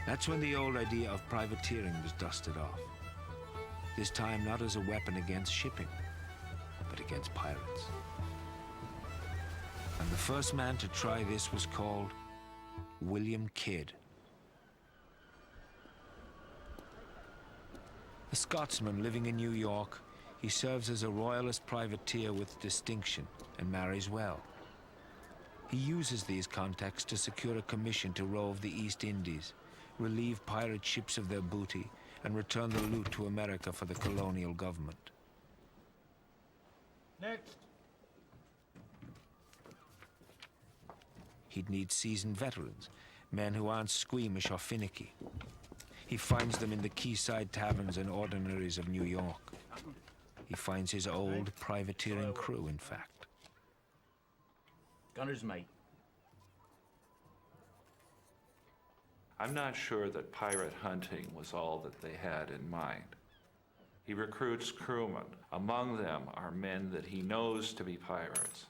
That's when the old idea of privateering was dusted off. This time not as a weapon against shipping, but against pirates. And the first man to try this was called William Kidd. A Scotsman living in New York, he serves as a royalist privateer with distinction and marries well. He uses these contacts to secure a commission to rove the East Indies, relieve pirate ships of their booty, and return the loot to America for the colonial government. Next. He'd need seasoned veterans, men who aren't squeamish or finicky. He finds them in the quayside taverns and ordinaries of New York. He finds his old privateering crew, in fact. Gunner's mate. I'm not sure that pirate hunting was all that they had in mind. He recruits crewmen. Among them are men that he knows to be pirates.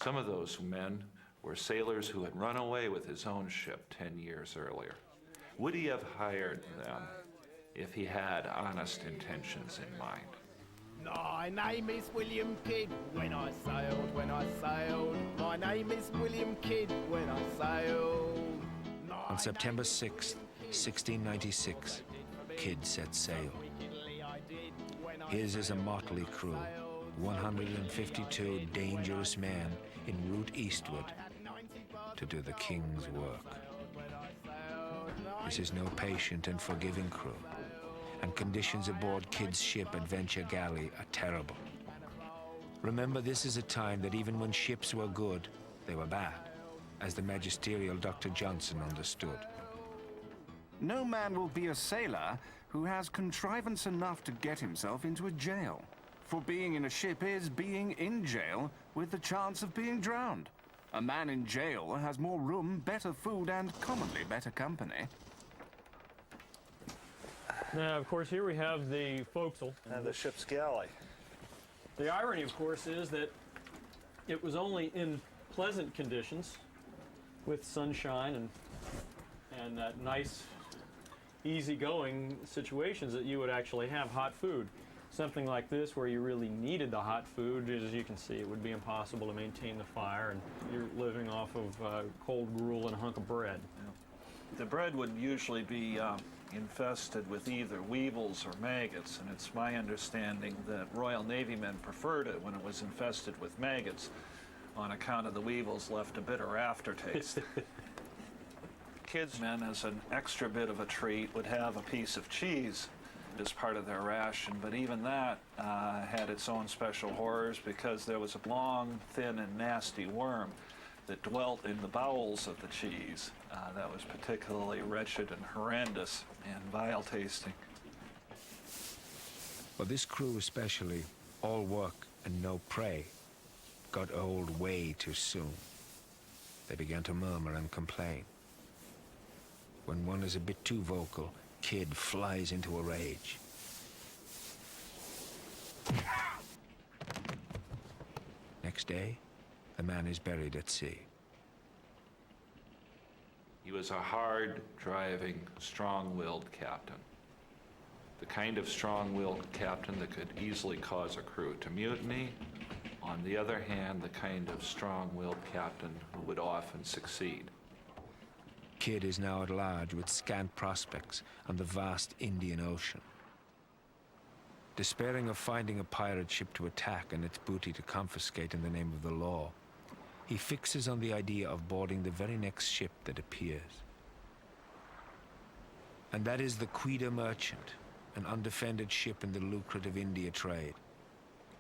Some of those men were sailors who had run away with his own ship 10 years earlier. Would he have hired them if he had honest intentions in mind? My name is William Kidd. When I sailed. My name is William Kidd. When I sailed. On September 6th, 1696, Kidd set sail. His is a motley crew, 152 dangerous men en route eastward to do the king's work. This is no patient and forgiving crew, and conditions aboard Kidd's ship Adventure Galley are terrible. Remember, this is a time that even when ships were good, they were bad, as the magisterial Dr. Johnson understood. No man will be a sailor who who has contrivance enough to get himself into a jail. For being in a ship is being in jail with the chance of being drowned. A man in jail has more room, better food, and commonly better company. Now, of course, here we have the forecastle. And the ship's galley. The irony, of course, is that it was only in pleasant conditions with sunshine and nice, easygoing situations that you would actually have hot food. Something like this, where you really needed the hot food, as you can see, it would be impossible to maintain the fire, and you're living off of cold gruel and a hunk of bread. Yeah. The bread would usually be infested with either weevils or maggots, and it's my understanding that Royal Navy men preferred it when it was infested with maggots, on account of the weevils left a bitter aftertaste. Kids men, as an extra bit of a treat, would have a piece of cheese as part of their ration, but even that had its own special horrors, because there was a long, thin, and nasty worm that dwelt in the bowels of the cheese. That was particularly wretched and horrendous and vile tasting. But this crew especially, all work and no prey, got old way too soon. They began to murmur and complain. When one is a bit too vocal, Kidd flies into a rage. Next day, the man is buried at sea. He was a hard, driving, strong-willed captain. The kind of strong-willed captain that could easily cause a crew to mutiny. On the other hand, the kind of strong-willed captain who would often succeed. Kidd is now at large with scant prospects on the vast Indian Ocean. Despairing of finding a pirate ship to attack and its booty to confiscate in the name of the law, he fixes on the idea of boarding the very next ship that appears. And that is the Quita Merchant, an undefended ship in the lucrative India trade.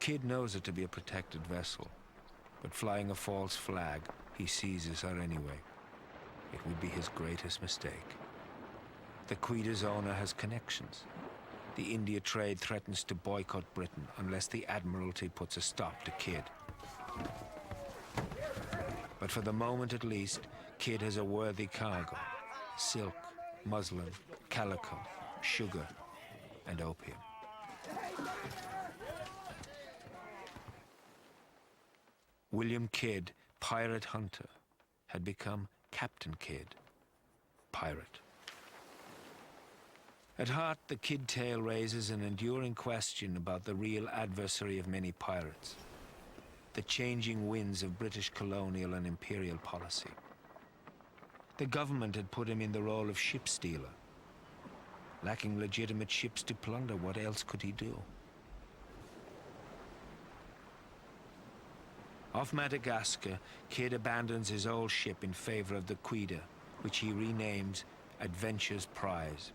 Kidd knows it to be a protected vessel, but flying a false flag, he seizes her anyway. It would be his greatest mistake. The Quita's owner has connections. The India trade threatens to boycott Britain unless the Admiralty puts a stop to Kidd. But for the moment at least, Kidd has a worthy cargo: silk, muslin, calico, sugar, and opium. William Kidd, pirate hunter, had become Captain Kidd, pirate. At heart, the Kidd tale raises an enduring question about the real adversary of many pirates: the changing winds of British colonial and imperial policy. The government had put him in the role of ship stealer. Lacking legitimate ships to plunder, what else could he do? Off Madagascar, Kidd abandons his old ship in favor of the Quita, which he renames Adventure's Prize.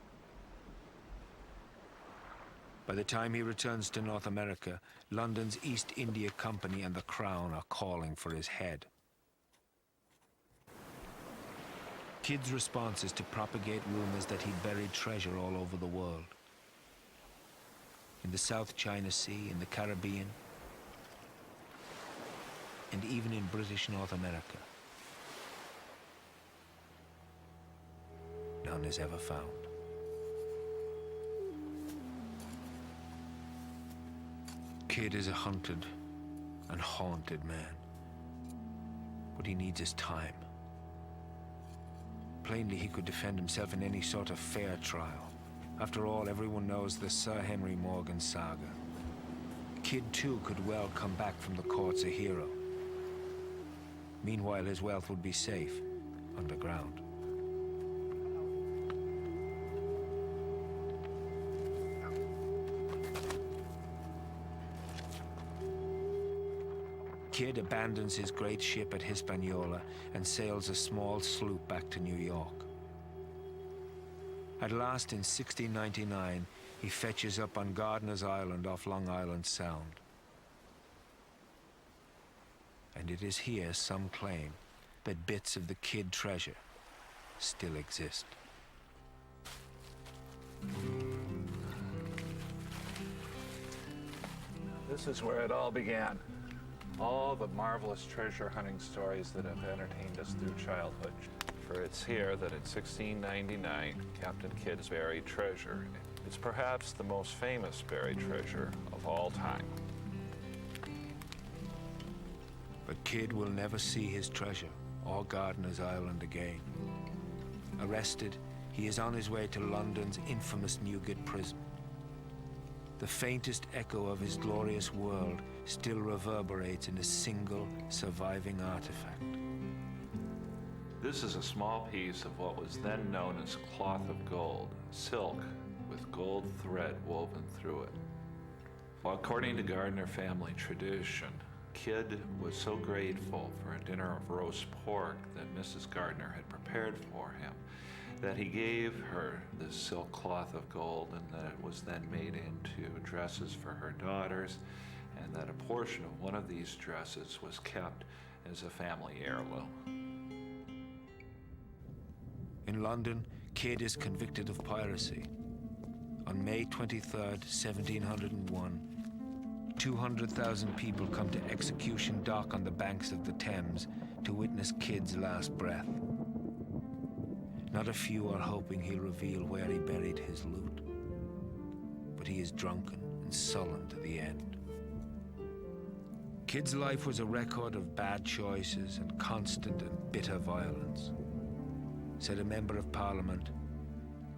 By the time he returns to North America, London's East India Company and the Crown are calling for his head. Kidd's response is to propagate rumors that he buried treasure all over the world. In the South China Sea, in the Caribbean, and even in British North America. None is ever found. Kidd is a hunted and haunted man. What he needs is time. Plainly, he could defend himself in any sort of fair trial. After all, everyone knows the Sir Henry Morgan saga. Kidd, too, could well come back from the courts a hero. Meanwhile, his wealth would be safe underground. Kidd abandons his great ship at Hispaniola and sails a small sloop back to New York. At last, in 1699, he fetches up on Gardiner's Island off Long Island Sound. And it is here, some claim, that bits of the Kidd treasure still exist. This is where it all began. All the marvelous treasure hunting stories that have entertained us through childhood. For it's here that in 1699, Captain Kidd's buried treasure. It's perhaps the most famous buried treasure of all time. But Kidd will never see his treasure or Gardiner's Island again. Arrested, he is on his way to London's infamous Newgate prison. The faintest echo of his glorious world still reverberates in a single surviving artifact. This is a small piece of what was then known as cloth of gold, silk with gold thread woven through it. Well, according to Gardiner family tradition, Kidd was so grateful for a dinner of roast pork that Mrs. Gardiner had prepared for him that he gave her this silk cloth of gold, and that it was then made into dresses for her daughters, and that a portion of one of these dresses was kept as a family heirloom. In London, Kidd is convicted of piracy. On May 23rd, 1701, 200,000 people come to Execution Dock on the banks of the Thames to witness Kidd's last breath. Not a few are hoping he'll reveal where he buried his loot. But he is drunken and sullen to the end. Kidd's life was a record of bad choices and constant and bitter violence. Said a member of Parliament,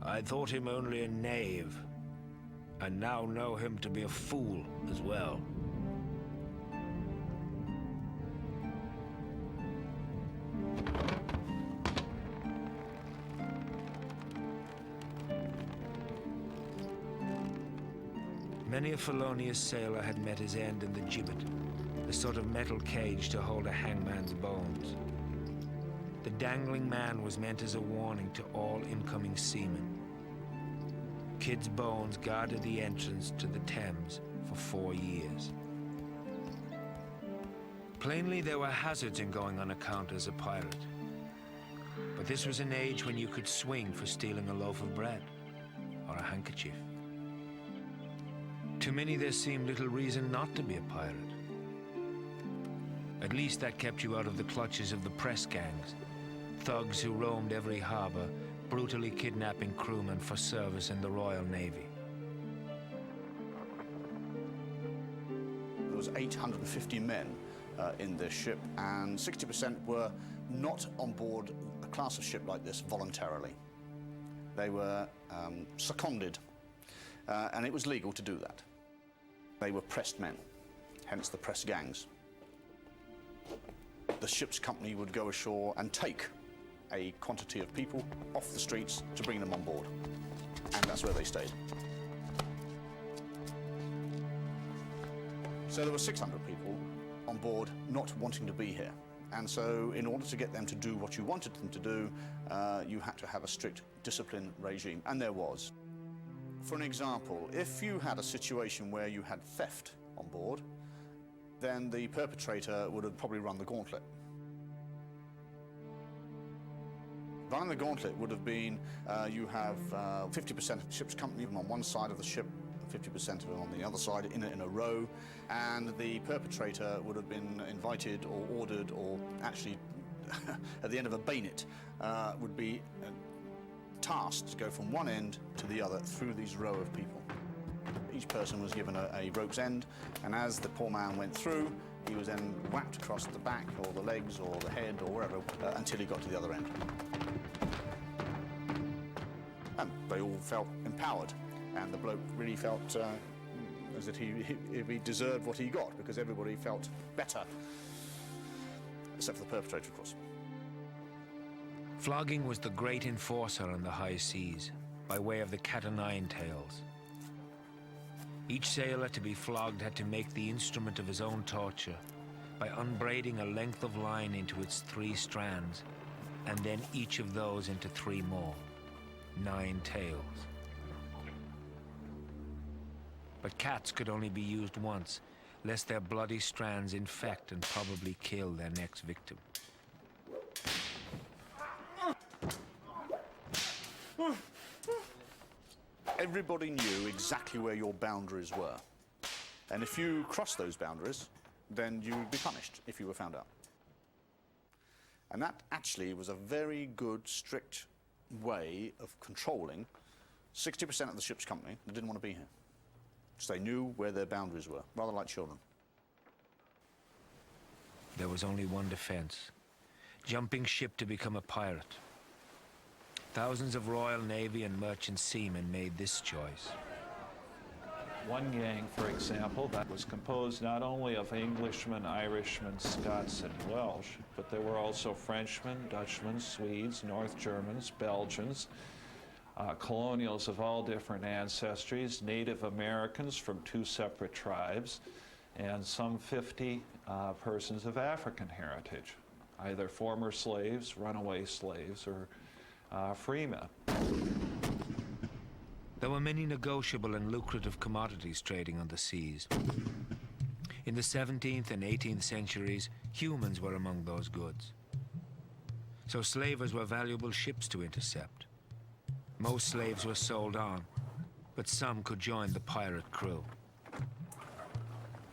"I thought him only a knave, and now know him to be a fool as well." Many a felonious sailor had met his end in the gibbet, a sort of metal cage to hold a hangman's bones. The dangling man was meant as a warning to all incoming seamen. Kidd's bones guarded the entrance to the Thames for 4 years. Plainly, there were hazards in going on account as a pirate. But this was an age when you could swing for stealing a loaf of bread or a handkerchief. To many, there seemed little reason not to be a pirate. At least that kept you out of the clutches of the press gangs, thugs who roamed every harbor, brutally kidnapping crewmen for service in the Royal Navy. There was 850 men in this ship, and 60% were not on board a class of ship like this voluntarily. They were seconded, and it was legal to do that. They were pressed men, hence the press gangs. The ship's company would go ashore and take a quantity of people off the streets to bring them on board, and that's where they stayed. So there were 600 people on board not wanting to be here, and so in order to get them to do what you wanted them to do, you had to have a strict discipline regime, and there was. For an example, if you had a situation where you had theft on board, then the perpetrator would have probably run the gauntlet. Running the gauntlet would have been, you have 50% of the ship's company on one side of the ship, 50% of it on the other side in a row, and the perpetrator would have been invited or ordered or actually, at the end of a bayonet, would be tasked to go from one end to the other through these row of people. Each person was given a rope's end, and as the poor man went through, he was then whacked across the back or the legs or the head or wherever until he got to the other end. And they all felt empowered, and the bloke really felt as if he deserved what he got, because everybody felt better, except for the perpetrator, of course. Flogging was the great enforcer on the high seas, by way of the cat-o'-nine-tails. Each sailor to be flogged had to make the instrument of his own torture by unbraiding a length of line into its 3 strands, and then each of those into 3 more, 9 tails. But cats could only be used once, lest their bloody strands infect and probably kill their next victim. Everybody knew exactly where your boundaries were. And if you crossed those boundaries, then you'd be punished if you were found out. And that actually was a very good, strict way of controlling 60% of the ship's company that didn't want to be here. So they knew where their boundaries were, rather like children. There was only one defense: jumping ship to become a pirate. Thousands of Royal Navy and merchant seamen made this choice. One gang, for example, that was composed not only of Englishmen, Irishmen, Scots, and Welsh, but there were also Frenchmen, Dutchmen, Swedes, North Germans, Belgians, colonials of all different ancestries, Native Americans from 2 separate tribes, and some 50 persons of African heritage, either former slaves, runaway slaves, or freemen. There were many negotiable and lucrative commodities trading on the seas. In the 17th and 18th centuries, humans were among those goods. So slavers were valuable ships to intercept. Most slaves were sold on, but some could join the pirate crew.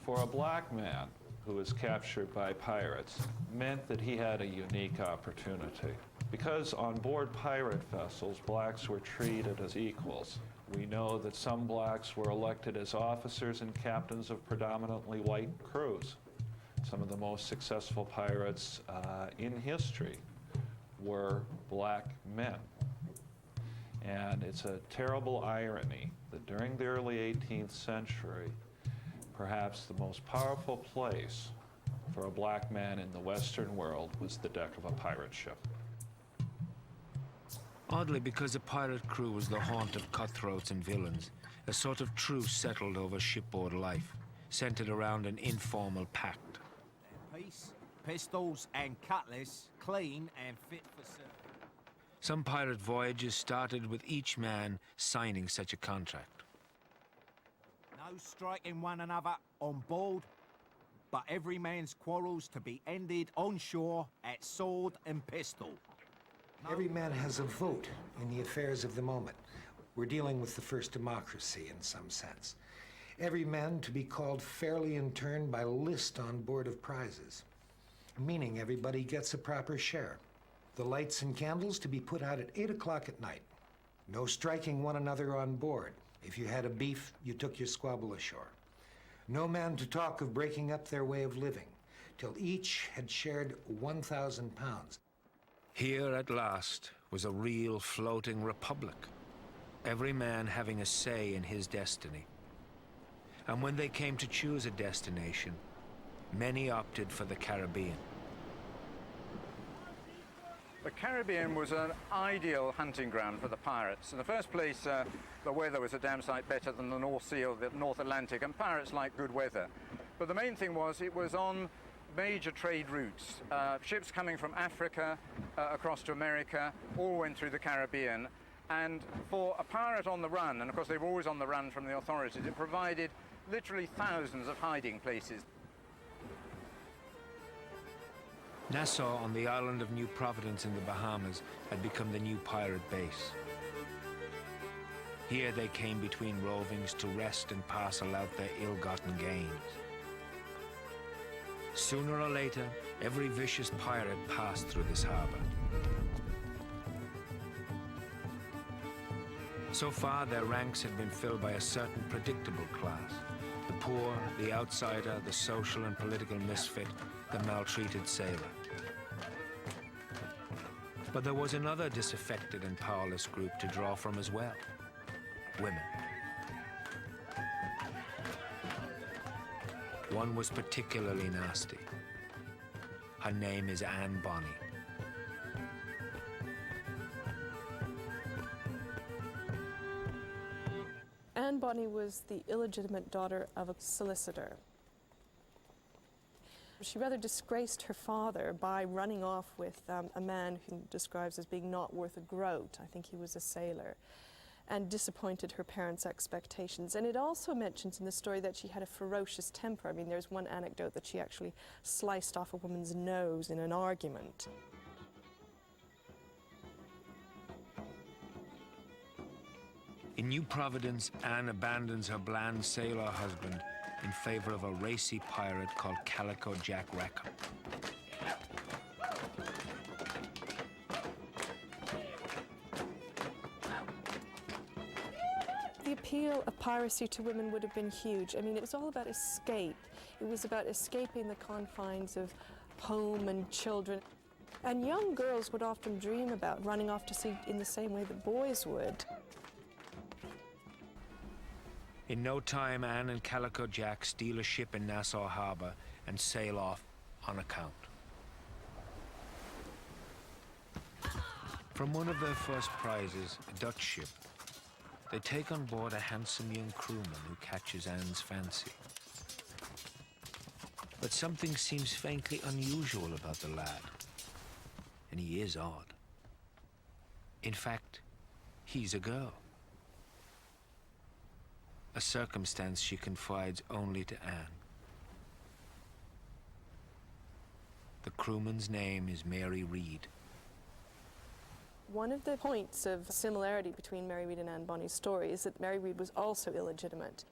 For a black man who was captured by pirates meant that he had a unique opportunity. Because on board pirate vessels, blacks were treated as equals. We know that some blacks were elected as officers and captains of predominantly white crews. Some of the most successful pirates in history were black men. And it's a terrible irony that during the early 18th century, perhaps the most powerful place for a black man in the Western world was the deck of a pirate ship. Oddly, because a pirate crew was the haunt of cutthroats and villains, a sort of truce settled over shipboard life, centered around an informal pact. Peace, pistols and cutlass, clean and fit for service. Some pirate voyages started with each man signing such a contract. No striking one another on board, but every man's quarrels to be ended on shore at sword and pistol. Every man has a vote in the affairs of the moment. We're dealing with the first democracy in some sense. Every man to be called fairly in turn by list on board of prizes, meaning everybody gets a proper share. The lights and candles to be put out at 8 o'clock at night. No striking one another on board. If you had a beef, you took your squabble ashore. No man to talk of breaking up their way of living, till each had shared 1,000 pounds. Here at last was a real floating republic, every man having a say in his destiny. And when they came to choose a destination, many opted for the Caribbean. The Caribbean was an ideal hunting ground for the pirates. In the first place, the weather was a damn sight better than the North Sea or the North Atlantic, and pirates like good weather. But the main thing was it was on major trade routes. Ships coming from Africa across to America all went through the Caribbean. And for a pirate on the run, and of course they were always on the run from the authorities, it provided literally thousands of hiding places. Nassau on the island of New Providence in the Bahamas had become the new pirate base. Here they came between rovings to rest and parcel out their ill-gotten gains. Sooner or later, every vicious pirate passed through this harbor. So far, their ranks had been filled by a certain predictable class: the poor, the outsider, the social and political misfit, the maltreated sailor. But there was another disaffected and powerless group to draw from as well: women. One was particularly nasty. Her name is Anne Bonny. Anne Bonny was the illegitimate daughter of a solicitor. She rather disgraced her father by running off with a man who describes as being not worth a groat. I think he was a sailor, and disappointed her parents' expectations. And it also mentions in the story that she had a ferocious temper. I mean, there's one anecdote that she actually sliced off a woman's nose in an argument. In New Providence, Anne abandons her bland sailor husband in favor of a racy pirate called Calico Jack Rackham. The appeal of piracy to women would have been huge. I mean, it was all about escape. It was about escaping the confines of home and children. And young girls would often dream about running off to sea in the same way that boys would. In no time, Anne and Calico Jack steal a ship in Nassau Harbor and sail off on account. From one of their first prizes, a Dutch ship, they take on board a handsome young crewman who catches Anne's fancy. But something seems faintly unusual about the lad, and he is odd. In fact, he's a girl. A circumstance she confides only to Anne. The crewman's name is Mary Read. One of the points of similarity between Mary Read and Anne Bonny's story is that Mary Read was also illegitimate.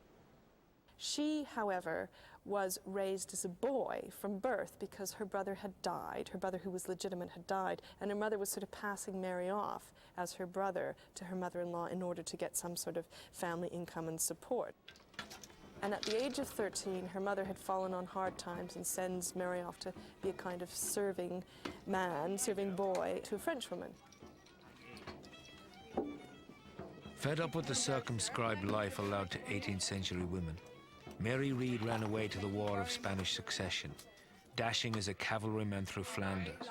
She, however, was raised as a boy from birth because her brother had died. Her brother, who was legitimate, had died, and her mother was sort of passing Mary off as her brother to her mother-in-law in order to get some sort of family income and support. And at the age of 13, her mother had fallen on hard times and sends Mary off to be a kind of serving boy to a Frenchwoman. Fed up with the circumscribed life allowed to 18th century women, Mary Read ran away to the War of Spanish Succession, dashing as a cavalryman through Flanders.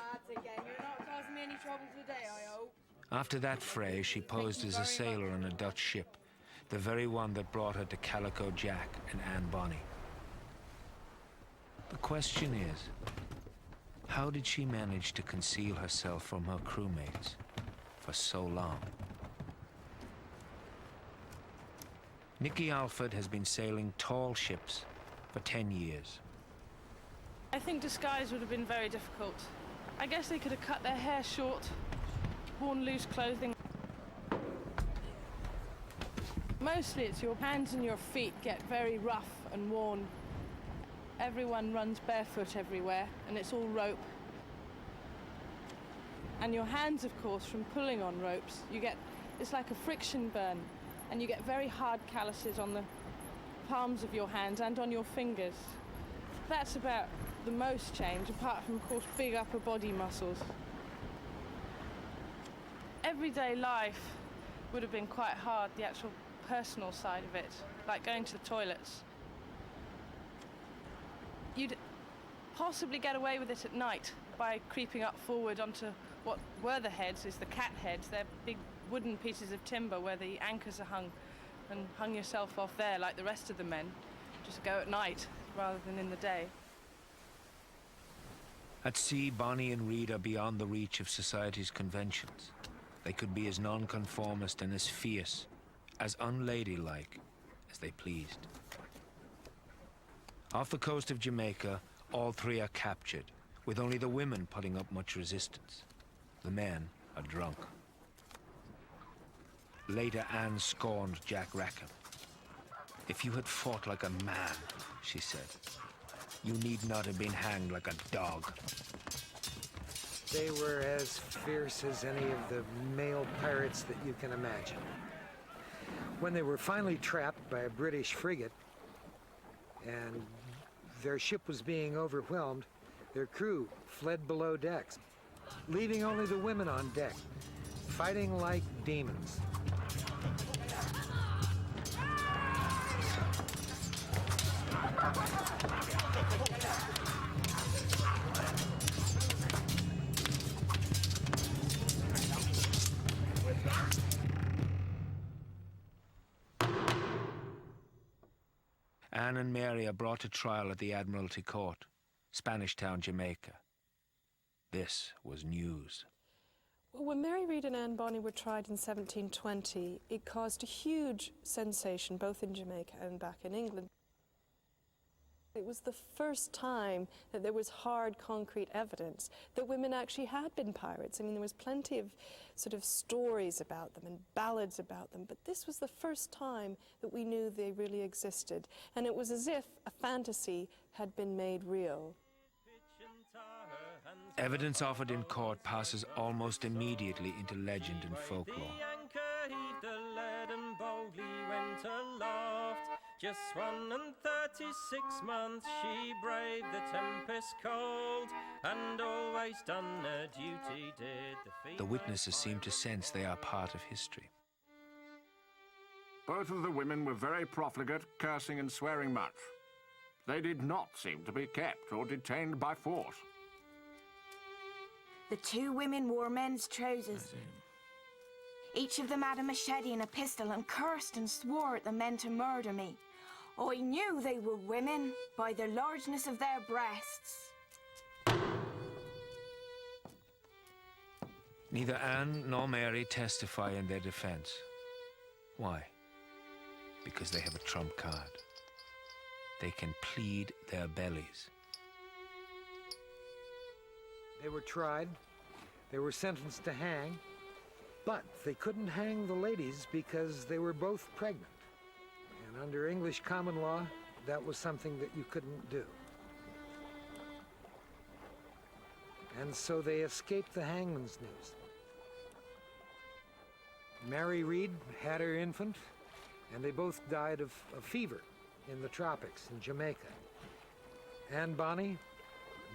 After that fray, she posed as a sailor on a Dutch ship, the very one that brought her to Calico Jack and Anne Bonny. The question is, how did she manage to conceal herself from her crewmates for so long? Nikki Alford has been sailing tall ships for 10 years. I think disguise would have been very difficult. I guess they could have cut their hair short, worn loose clothing. Mostly it's your hands and your feet get very rough and worn. Everyone runs barefoot everywhere, and it's all rope. And your hands, of course, from pulling on ropes, it's like a friction burn. And you get very hard calluses on the palms of your hands and on your fingers. That's about the most change, apart from, of course, big upper body muscles. Everyday life would have been quite hard, the actual personal side of it, like going to the toilets. You'd possibly get away with it at night by creeping up forward onto what were the heads, is the cat heads. They're big wooden pieces of timber where the anchors are hung, and hung yourself off there like the rest of the men. Just go at night rather than in the day. At sea, Bonny and Read are beyond the reach of society's conventions. They could be as nonconformist and as fierce, as unladylike as they pleased. Off the coast of Jamaica, all three are captured, with only the women putting up much resistance. The men are drunk. Later, Anne scorned Jack Rackham. "If you had fought like a man," she said, "you need not have been hanged like a dog." They were as fierce as any of the male pirates that you can imagine. When they were finally trapped by a British frigate and their ship was being overwhelmed, their crew fled below decks, leaving only the women on deck, fighting like demons. Anne and Mary are brought to trial at the Admiralty Court, Spanish Town, Jamaica. This was news. Well, when Mary Read and Anne Bonny were tried in 1720, it caused a huge sensation both in Jamaica and back in England. It was the first time that there was hard, concrete evidence that women actually had been pirates. I mean, there was plenty of sort of stories about them and ballads about them, but this was the first time that we knew they really existed. And it was as if a fantasy had been made real. Evidence offered in court passes almost immediately into legend and folklore. Just 136 months she braved the tempest cold, and always done her duty did The witnesses seem to sense they are part of history. Both of the women were very profligate, cursing and swearing much. They did not seem to be kept or detained by force. The two women wore men's trousers. Each of them had a machete and a pistol and cursed and swore at the men to murder me. I knew they were women by the largeness of their breasts. Neither Anne nor Mary testify in their defense. Why? Because they have a trump card. They can plead their bellies. They were tried, they were sentenced to hang, but they couldn't hang the ladies because they were both pregnant. And under English common law, that was something that you couldn't do. And so they escaped the hangman's noose. Mary Read had her infant, and they both died of fever in the tropics in Jamaica. Anne Bonny,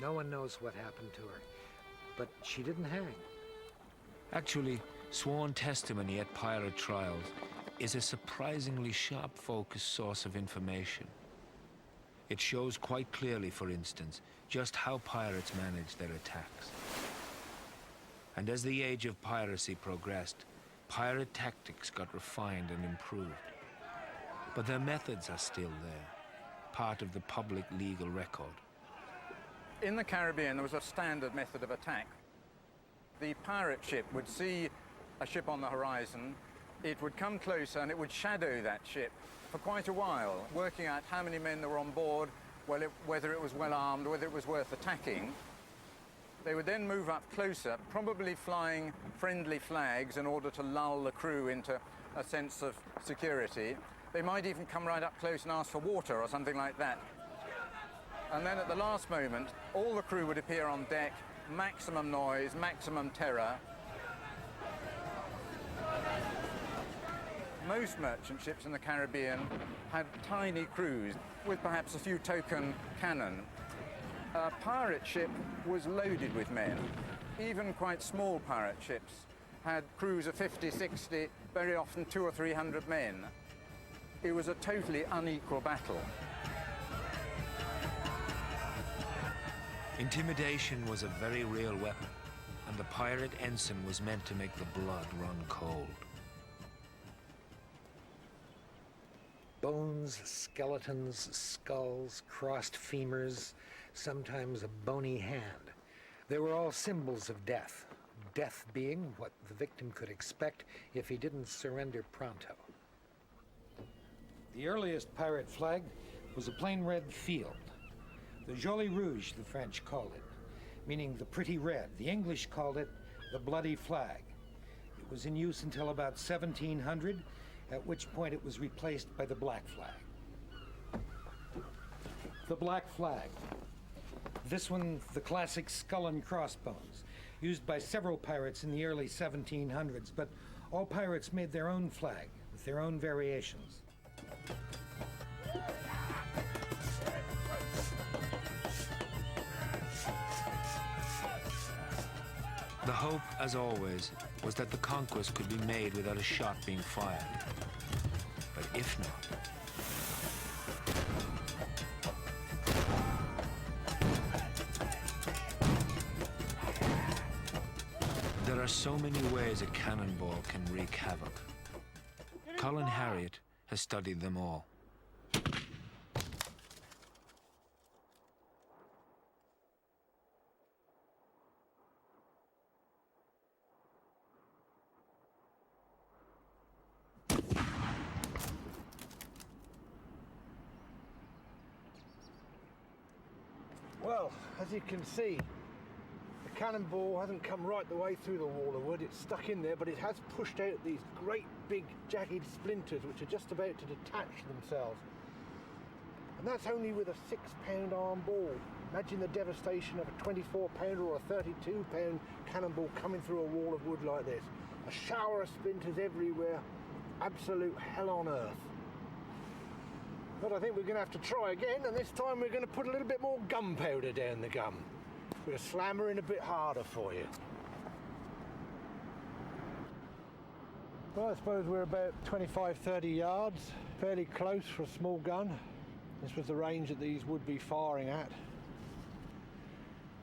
no one knows what happened to her, but she didn't hang. Actually, sworn testimony at pirate trials is a surprisingly sharp-focused source of information. It shows quite clearly, for instance, just how pirates managed their attacks. And as the age of piracy progressed, pirate tactics got refined and improved. But their methods are still there, part of the public legal record. In the Caribbean, there was a standard method of attack. The pirate ship would see a ship on the horizon, it would come closer and it would shadow that ship for quite a while, working out how many men there were on board, whether it was well armed, whether it was worth attacking. They would then move up closer, probably flying friendly flags in order to lull the crew into a sense of security. They might even come right up close and ask for water or something like that. And then at the last moment, all the crew would appear on deck, maximum noise, maximum terror. Most merchant ships in the Caribbean had tiny crews with perhaps a few token cannon. A pirate ship was loaded with men. Even quite small pirate ships had crews of 50, 60, very often 200 or 300 men. It was a totally unequal battle. Intimidation was a very real weapon, and the pirate ensign was meant to make the blood run cold. Bones, skeletons, skulls, crossed femurs, sometimes a bony hand. They were all symbols of death, death being what the victim could expect if he didn't surrender pronto. The earliest pirate flag was a plain red field. The Joli Rouge, the French called it, meaning the pretty red. The English called it the bloody flag. It was in use until about 1700, at which point it was replaced by the black flag. The black flag. This one, the classic skull and crossbones, used by several pirates in the early 1700s, but all pirates made their own flag with their own variations. The hope, as always, was that the conquest could be made without a shot being fired. But if not, there are so many ways a cannonball can wreak havoc. Colin Harriott has studied them all. Well, as you can see, the cannonball hasn't come right the way through the wall of wood. It's stuck in there, but it has pushed out these great big jagged splinters which are just about to detach themselves. And that's only with a 6-pound arm ball. Imagine the devastation of a 24-pounder or a 32-pound cannonball coming through a wall of wood like this. A shower of splinters everywhere. Absolute hell on earth. But I think we're going to have to try again, and this time we're going to put a little bit more gunpowder down the gum. We'll slam her in a bit harder for you. Well, I suppose we're about 25, 30 yards, fairly close for a small gun. This was the range that these would be firing at,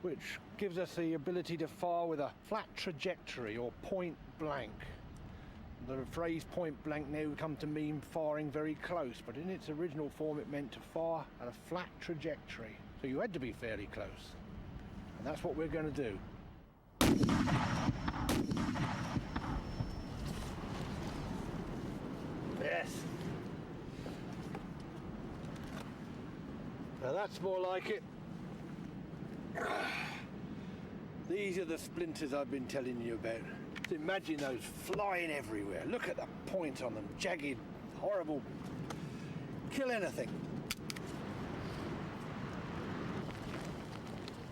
which gives us the ability to fire with a flat trajectory or point blank. The phrase point blank now come to mean firing very close, but in its original form it meant to fire at a flat trajectory. So you had to be fairly close. And that's what we're going to do. Yes. Now that's more like it. These are the splinters I've been telling you about. Imagine those flying everywhere. Look at the point on them. Jagged, horrible. Kill anything.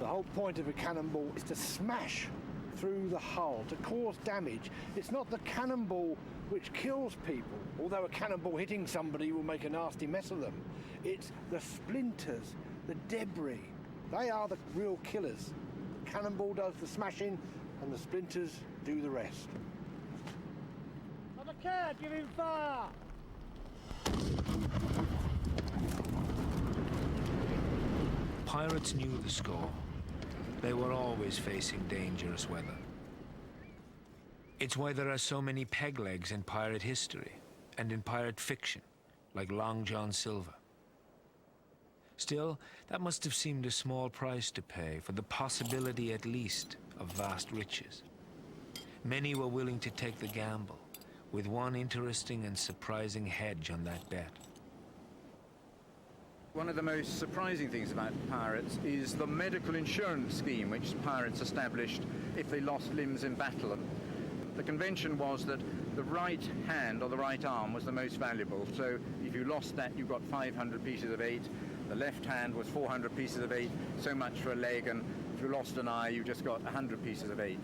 The whole point of a cannonball is to smash through the hull, to cause damage. It's not the cannonball which kills people, although a cannonball hitting somebody will make a nasty mess of them. It's the splinters, the debris. They are the real killers. The cannonball does the smashing and the splinters do the rest. On the cat, give him fire! Pirates knew the score. They were always facing dangerous weather. It's why there are so many peg legs in pirate history and in pirate fiction, like Long John Silver. Still, that must have seemed a small price to pay for the possibility, at least, of vast riches. Many were willing to take the gamble, with one interesting and surprising hedge on that bet. One of the most surprising things about pirates is the medical insurance scheme which pirates established if they lost limbs in battle. And the convention was that the right hand or the right arm was the most valuable. So if you lost that, you got 500 pieces of 8. The left hand was 400 pieces of 8, so much for a leg, and if you lost an eye, you just got 100 pieces of 8.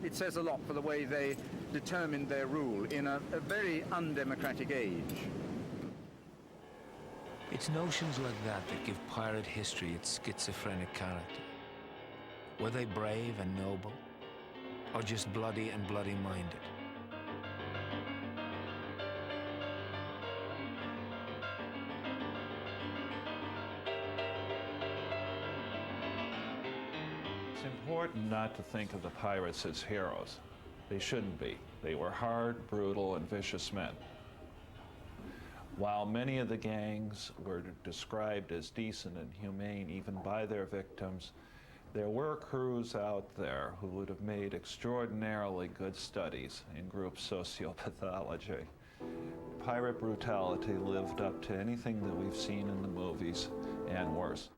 It says a lot for the way they determined their rule in a very undemocratic age. It's notions like that that give pirate history its schizophrenic character. Were they brave and noble, or just bloody and bloody-minded? It's important not to think of the pirates as heroes. They shouldn't be. They were hard, brutal, and vicious men. While many of the gangs were described as decent and humane even by their victims, there were crews out there who would have made extraordinarily good studies in group sociopathology. Pirate brutality lived up to anything that we've seen in the movies, and worse.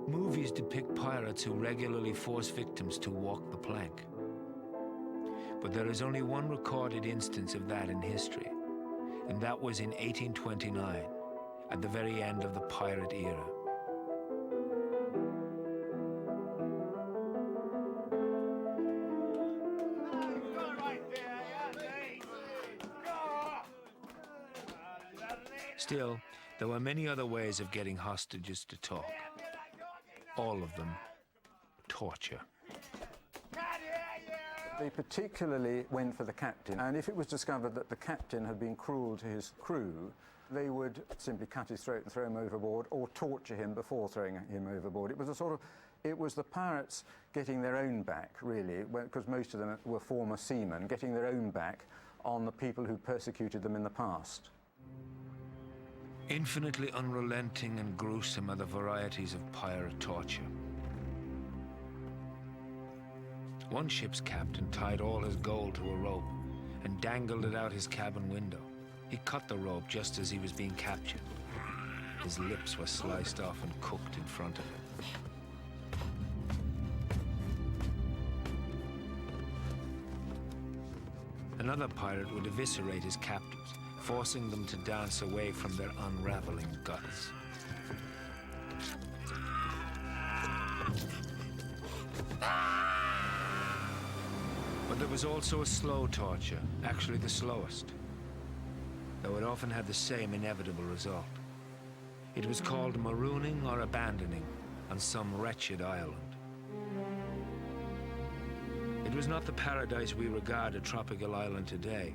Movies depict pirates who regularly force victims to walk the plank. But there is only one recorded instance of that in history, and that was in 1829, at the very end of the pirate era. Still, there were many other ways of getting hostages to talk. All of them torture. They particularly went for the captain, and if it was discovered that the captain had been cruel to his crew, they would simply cut his throat and throw him overboard, or torture him before throwing him overboard. It was the pirates getting their own back, really, because most of them were former seamen, getting their own back on the people who persecuted them in the past. Infinitely unrelenting and gruesome are the varieties of pirate torture. One ship's captain tied all his gold to a rope and dangled it out his cabin window. He cut the rope just as he was being captured. his lips were sliced off and cooked in front of him. Another pirate would eviscerate his captors, forcing them to dance away from their unraveling guts. But there was also a slow torture, actually the slowest, though it often had the same inevitable result. It was called marooning or abandoning on some wretched island. It was not the paradise we regard a tropical island today.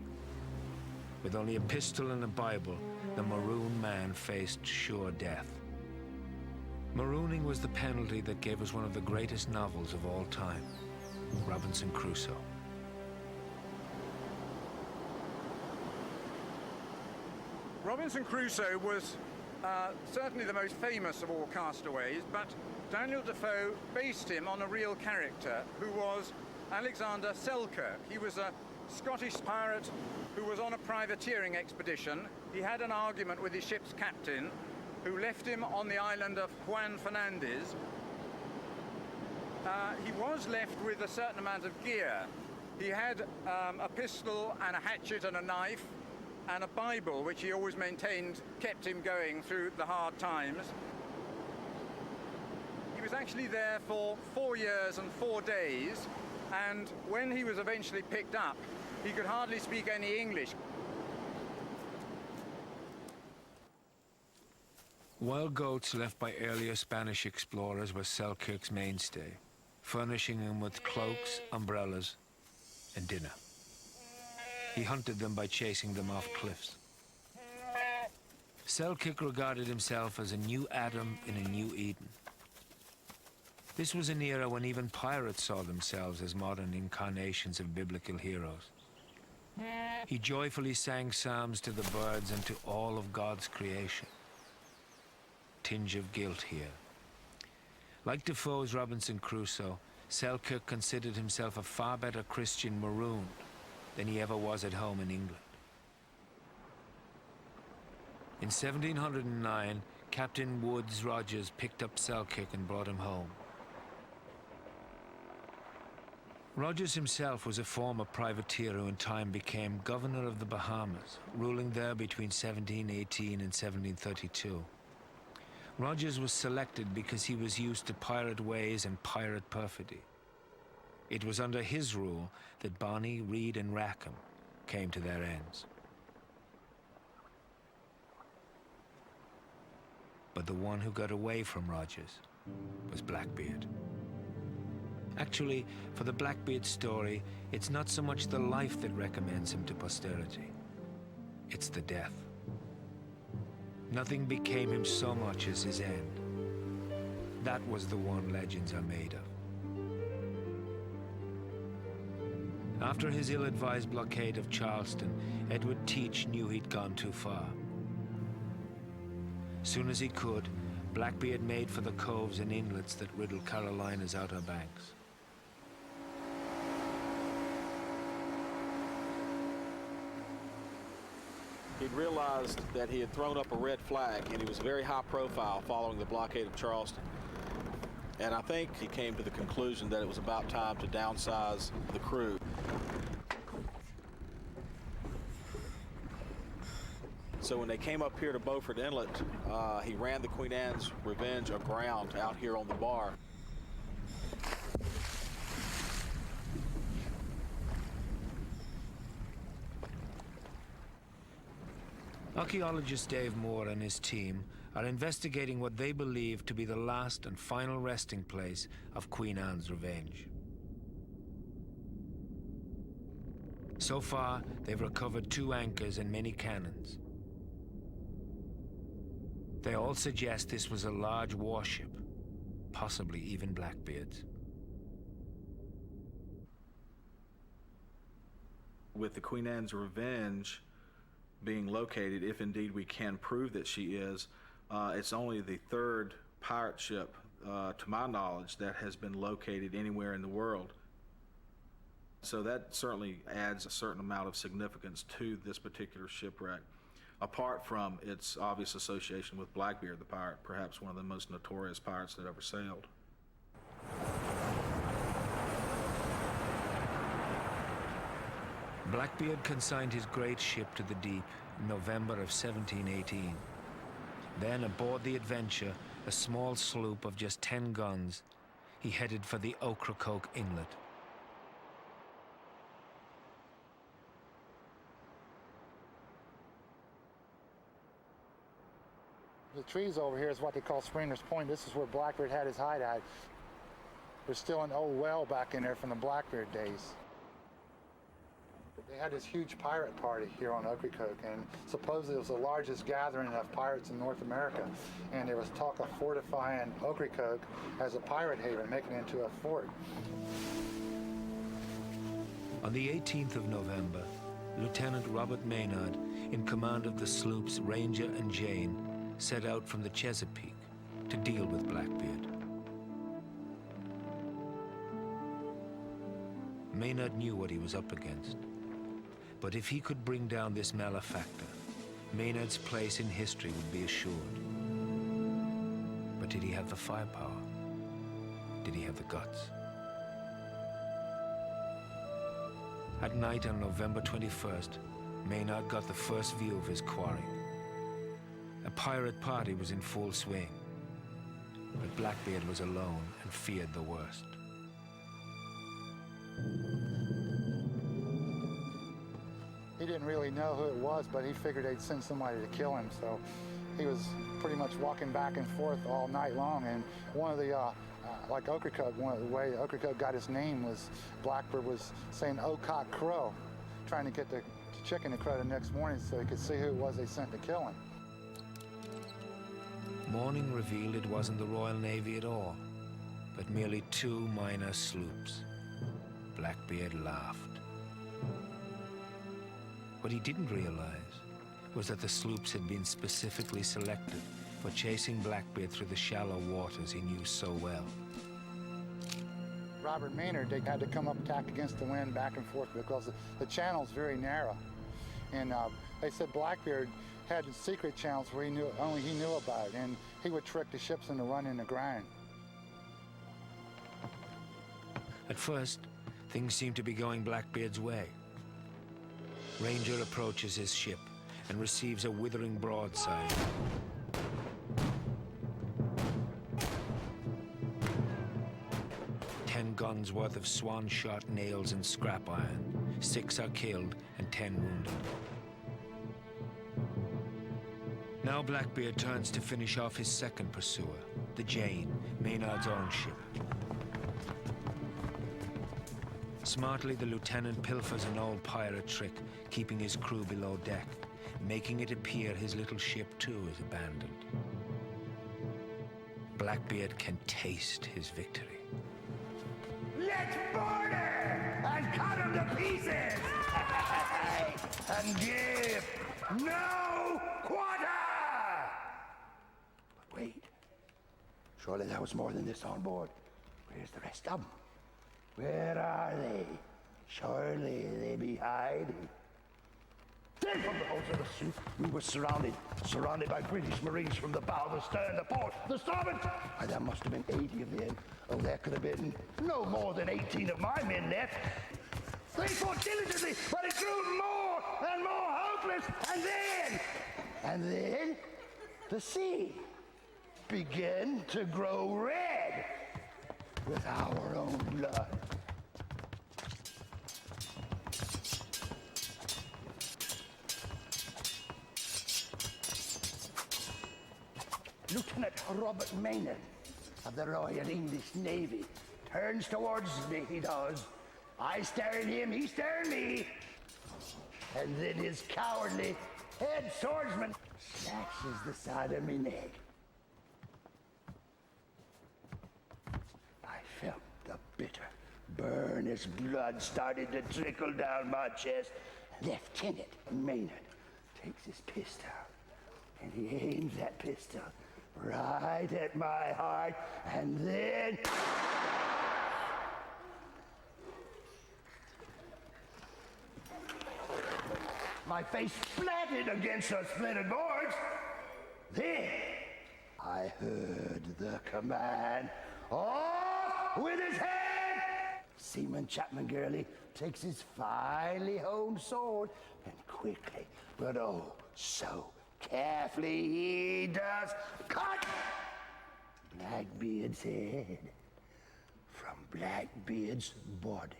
With only a pistol and a Bible, the maroon man faced sure death. Marooning was the penalty that gave us one of the greatest novels of all time, Robinson Crusoe. Robinson Crusoe was certainly the most famous of all castaways, but Daniel Defoe based him on a real character who was Alexander Selkirk. He was a Scottish pirate who was on a privateering expedition. He had an argument with his ship's captain, who left him on the island of Juan Fernandez. He was left with a certain amount of gear. He had a pistol and a hatchet and a knife and a Bible, which he always maintained kept him going through the hard times. He was actually there for 4 years and 4 days, and when he was eventually picked up, he could hardly speak any English. Wild goats left by earlier Spanish explorers were Selkirk's mainstay, furnishing him with cloaks, umbrellas, and dinner. He hunted them by chasing them off cliffs. Selkirk regarded himself as a new Adam in a new Eden. This was an era when even pirates saw themselves as modern incarnations of biblical heroes. He joyfully sang psalms to the birds and to all of God's creation. Tinge of guilt here. Like Defoe's Robinson Crusoe, Selkirk considered himself a far better Christian maroon than he ever was at home in England. In 1709, Captain Woodes Rogers picked up Selkirk and brought him home. Rogers himself was a former privateer who in time became governor of the Bahamas, ruling there between 1718 and 1732. Rogers was selected because he was used to pirate ways and pirate perfidy. It was under his rule that Bonny, Reed, and Rackham came to their ends. But the one who got away from Rogers was Blackbeard. Actually, for the Blackbeard story, it's not so much the life that recommends him to posterity. It's the death. Nothing became him so much as his end. That was the one legends are made of. After his ill-advised blockade of Charleston, Edward Teach knew he'd gone too far. Soon as he could, Blackbeard made for the coves and inlets that riddle Carolina's outer banks. He'd realized that he had thrown up a red flag, and he was very high profile following the blockade of Charleston. And I think he came to the conclusion that it was about time to downsize the crew. So when they came up here to Beaufort Inlet, he ran the Queen Anne's Revenge aground out here on the bar. Archaeologist Dave Moore and his team are investigating what they believe to be the last and final resting place of Queen Anne's Revenge. So far, they've recovered 2 anchors and many cannons. They all suggest this was a large warship, possibly even Blackbeard's. With the Queen Anne's Revenge being located, if indeed we can prove that she is, it's only the 3rd pirate ship, to my knowledge, that has been located anywhere in the world. So that certainly adds a certain amount of significance to this particular shipwreck. apart from its obvious association with Blackbeard the pirate, perhaps one of the most notorious pirates that ever sailed. Blackbeard consigned his great ship to the deep in November of 1718. Then, aboard the Adventure, a small sloop of just 10 guns, he headed for the Ocracoke Inlet. The trees over here is what they call Springer's Point. This is where Blackbeard had his hideout. There's still an old well back in there from the Blackbeard days. They had this huge pirate party here on Ocracoke, and supposedly it was the largest gathering of pirates in North America. And there was talk of fortifying Ocracoke as a pirate haven, making it into a fort. On the 18th of November, Lieutenant Robert Maynard, in command of the sloops Ranger and Jane, set out from the Chesapeake to deal with Blackbeard. Maynard knew what he was up against. But if he could bring down this malefactor, Maynard's place in history would be assured. But did he have the firepower? Did he have the guts? At night on November 21st, Maynard got the first view of his quarry. A pirate party was in full swing, but Blackbeard was alone and feared the worst. He didn't really know who it was, but he figured they'd send somebody to kill him, so he was pretty much walking back and forth all night long. And one of the, like Ocracoke, one of the way Ocracoke got his name was Blackbeard was saying, "Oh, cock crow," trying to get the chicken to crow the next morning so he could see who it was they sent to kill him. Morning revealed it wasn't the Royal Navy at all, but merely 2 minor sloops. Blackbeard laughed. What he didn't realize was that the sloops had been specifically selected for chasing Blackbeard through the shallow waters he knew so well. Robert Maynard, they had to come up, attack against the wind back and forth because the channel's very narrow. And they said Blackbeard had secret channels where only he knew about it, and he would trick the ships into running aground. At first, things seemed to be going Blackbeard's way. Ranger approaches his ship and receives a withering broadside. Ten guns worth of swan shot, nails, and scrap iron. 6 are killed and 10 wounded. Now Blackbeard turns to finish off his second pursuer, the Jane, Maynard's own ship. Smartly, the lieutenant pilfers an old pirate trick, keeping his crew below deck, making it appear his little ship too is abandoned. Blackbeard can taste his victory. Let's border and cut him to pieces and give no quarter! But wait, surely there was more than this on board. Where's the rest of them? Where are they? Surely they be hiding. Then from the hulls of the sloop, we were surrounded by British Marines from the bow, the stern, the port, the starboard. And there must have been 80 of them. Oh, there could have been no more than 18 of my men left. They fought diligently, but it grew more and more hopeless. And then, the sea began to grow red with our own blood. Lieutenant Robert Maynard of the Royal English Navy turns towards me, he does. I stare at him, he stares at me. And then his cowardly head swordsman snatches the side of me neck. I felt the bitter burn as blood started to trickle down my chest. Lieutenant Maynard takes his pistol and he aims that pistol right at my heart, and then my my face splattered against the splintered boards. Then I heard the command, off with his head! Seaman Chapman Gurley takes his finely honed sword and quickly, but oh so carefully he does cut Blackbeard's head from Blackbeard's body.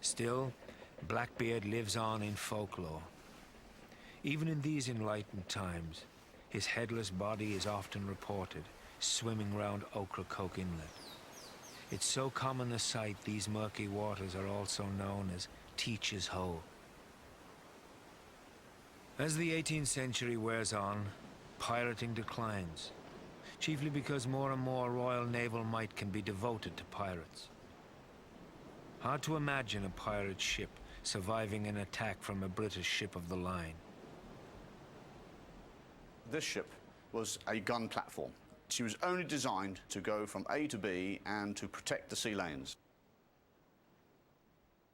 Still, Blackbeard lives on in folklore. Even in these enlightened times, his headless body is often reported swimming round Ocracoke Inlet. It's so common a sight, these murky waters are also known as Teach's Hole. As the 18th century wears on, pirating declines, chiefly because more and more Royal Naval might can be devoted to pirates. Hard to imagine a pirate ship surviving an attack from a British ship of the line. This ship was a gun platform. She was only designed to go from A to B and to protect the sea lanes.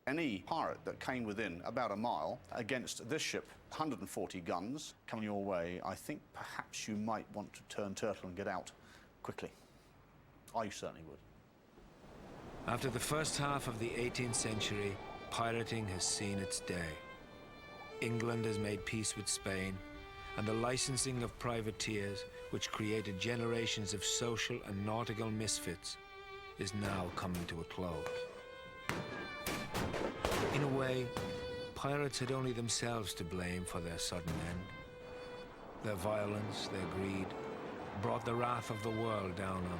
Any pirate that came within about a mile against this ship, 140 guns coming your way, I think perhaps you might want to turn turtle and get out quickly. I certainly would. After the first half of the 18th century, pirating has seen its day. England has made peace with Spain, and the licensing of privateers, which created generations of social and nautical misfits, is now coming to a close. In a way, pirates had only themselves to blame for their sudden end. Their violence, their greed, brought the wrath of the world down on them.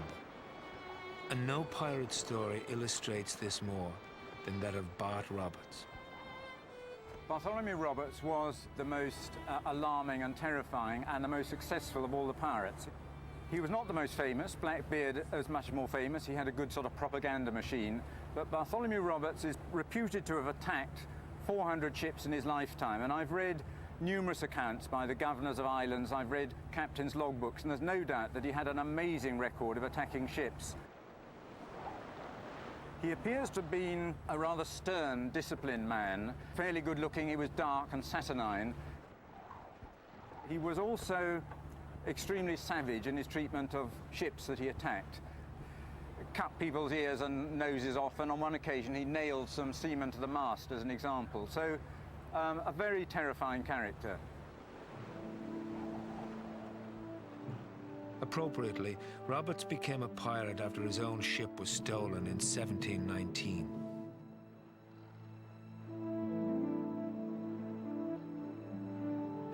And no pirate story illustrates this more than that of Bart Roberts. Bartholomew Roberts was the most alarming and terrifying and the most successful of all the pirates. He was not the most famous. Blackbeard is much more famous. He had a good sort of propaganda machine. But Bartholomew Roberts is reputed to have attacked 400 ships in his lifetime. And I've read numerous accounts by the governors of islands. I've read captains' logbooks, and there's no doubt that he had an amazing record of attacking ships. He appears to have been a rather stern, disciplined man, fairly good looking. He was dark and saturnine. He was also extremely savage in his treatment of ships that he attacked. Cut people's ears and noses off, and on one occasion he nailed some seamen to the mast as an example. So a very terrifying character. Appropriately, Roberts became a pirate after his own ship was stolen in 1719.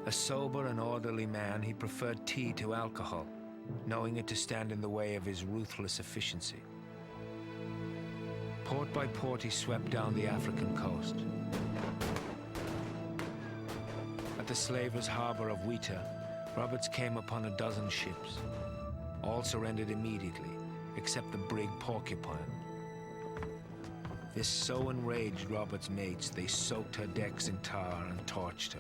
A sober and orderly man, he preferred tea to alcohol, knowing it to stand in the way of his ruthless efficiency. Port by port, he swept down the African coast. At the slavers' harbor of Wita, Roberts came upon a dozen ships. All surrendered immediately, except the brig Porcupine. This so enraged Roberts' mates, they soaked her decks in tar and torched her.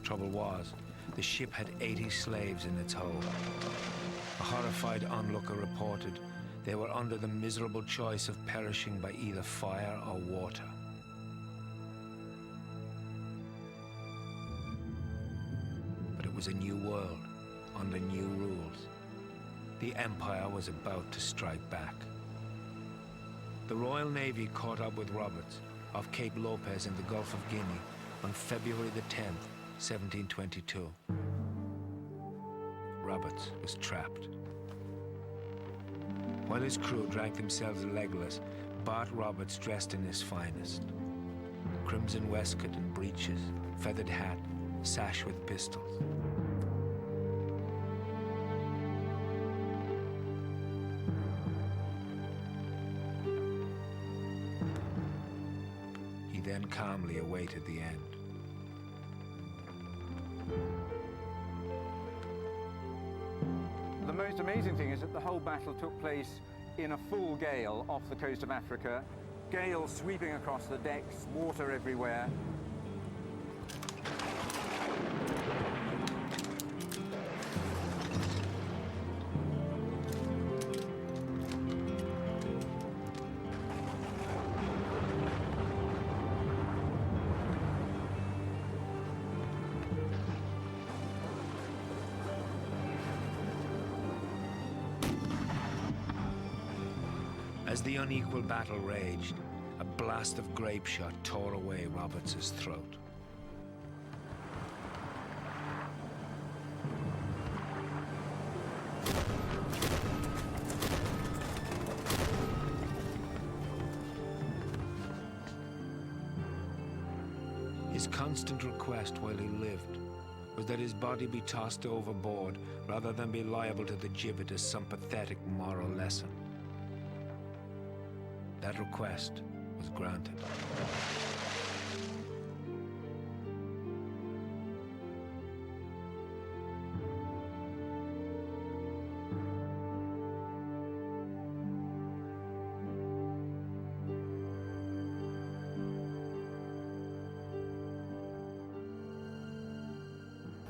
Trouble was, the ship had 80 slaves in its hold. A horrified onlooker reported they were under the miserable choice of perishing by either fire or water. But it was a new world, under new rules. The Empire was about to strike back. The Royal Navy caught up with Roberts off Cape Lopez in the Gulf of Guinea on February the 10th, 1722. Roberts was trapped. While his crew drank themselves legless, Bart Roberts dressed in his finest. Crimson waistcoat and breeches, feathered hat, sash with pistols. He then calmly awaited the end. The most amazing thing is that the whole battle took place in a full gale off the coast of Africa. Gales sweeping across the decks, water everywhere. As the unequal battle raged, a blast of grape shot tore away Roberts's throat. His constant request while he lived was that his body be tossed overboard rather than be liable to the gibbet as some pathetic moral lesson. That request was granted.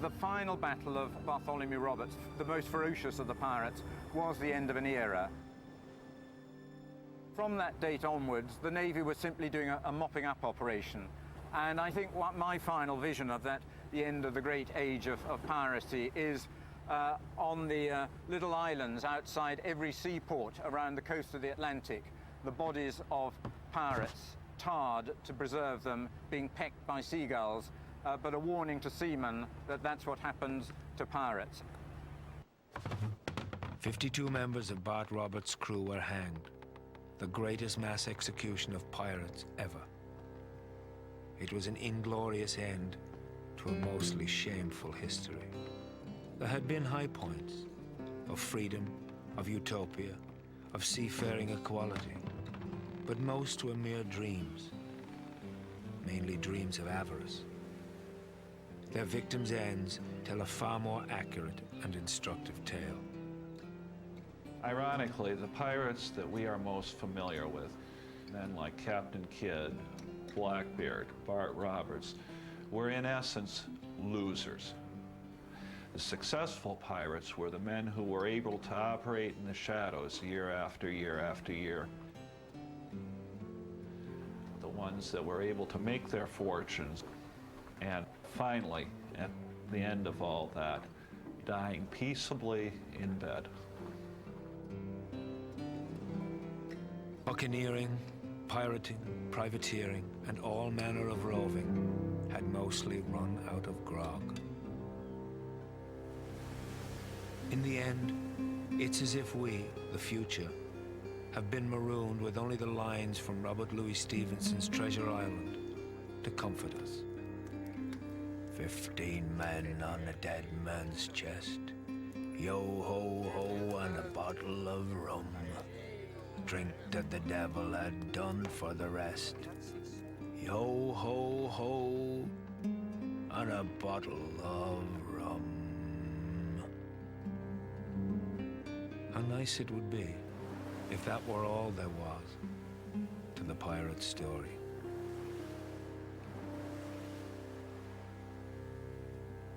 The final battle of Bartholomew Roberts, the most ferocious of the pirates, was the end of an era. From that date onwards, the Navy was simply doing a mopping up operation. And I think what my final vision of that, the end of the great age of piracy, is on the little islands outside every seaport around the coast of the Atlantic, the bodies of pirates, tarred to preserve them, being pecked by seagulls, but a warning to seamen that that's what happens to pirates. 52 members of Bart Roberts' crew were hanged, the greatest mass execution of pirates ever. It was an inglorious end to a mostly shameful history. There had been high points of freedom, of utopia, of seafaring equality, but most were mere dreams, mainly dreams of avarice. Their victims' ends tell a far more accurate and instructive tale. Ironically, the pirates that we are most familiar with, men like Captain Kidd, Blackbeard, Bart Roberts, were in essence losers. The successful pirates were the men who were able to operate in the shadows year after year after year. The ones that were able to make their fortunes, and finally, at the end of all that, dying peaceably in bed. Buccaneering, pirating, privateering, and all manner of roving had mostly run out of grog. In the end, it's as if we, the future, have been marooned with only the lines from Robert Louis Stevenson's Treasure Island to comfort us. 15 men on a dead man's chest, yo-ho-ho and a bottle of rum. Drink that the devil had done for the rest. Yo-ho-ho and a bottle of rum. How nice it would be if that were all there was to the pirate story.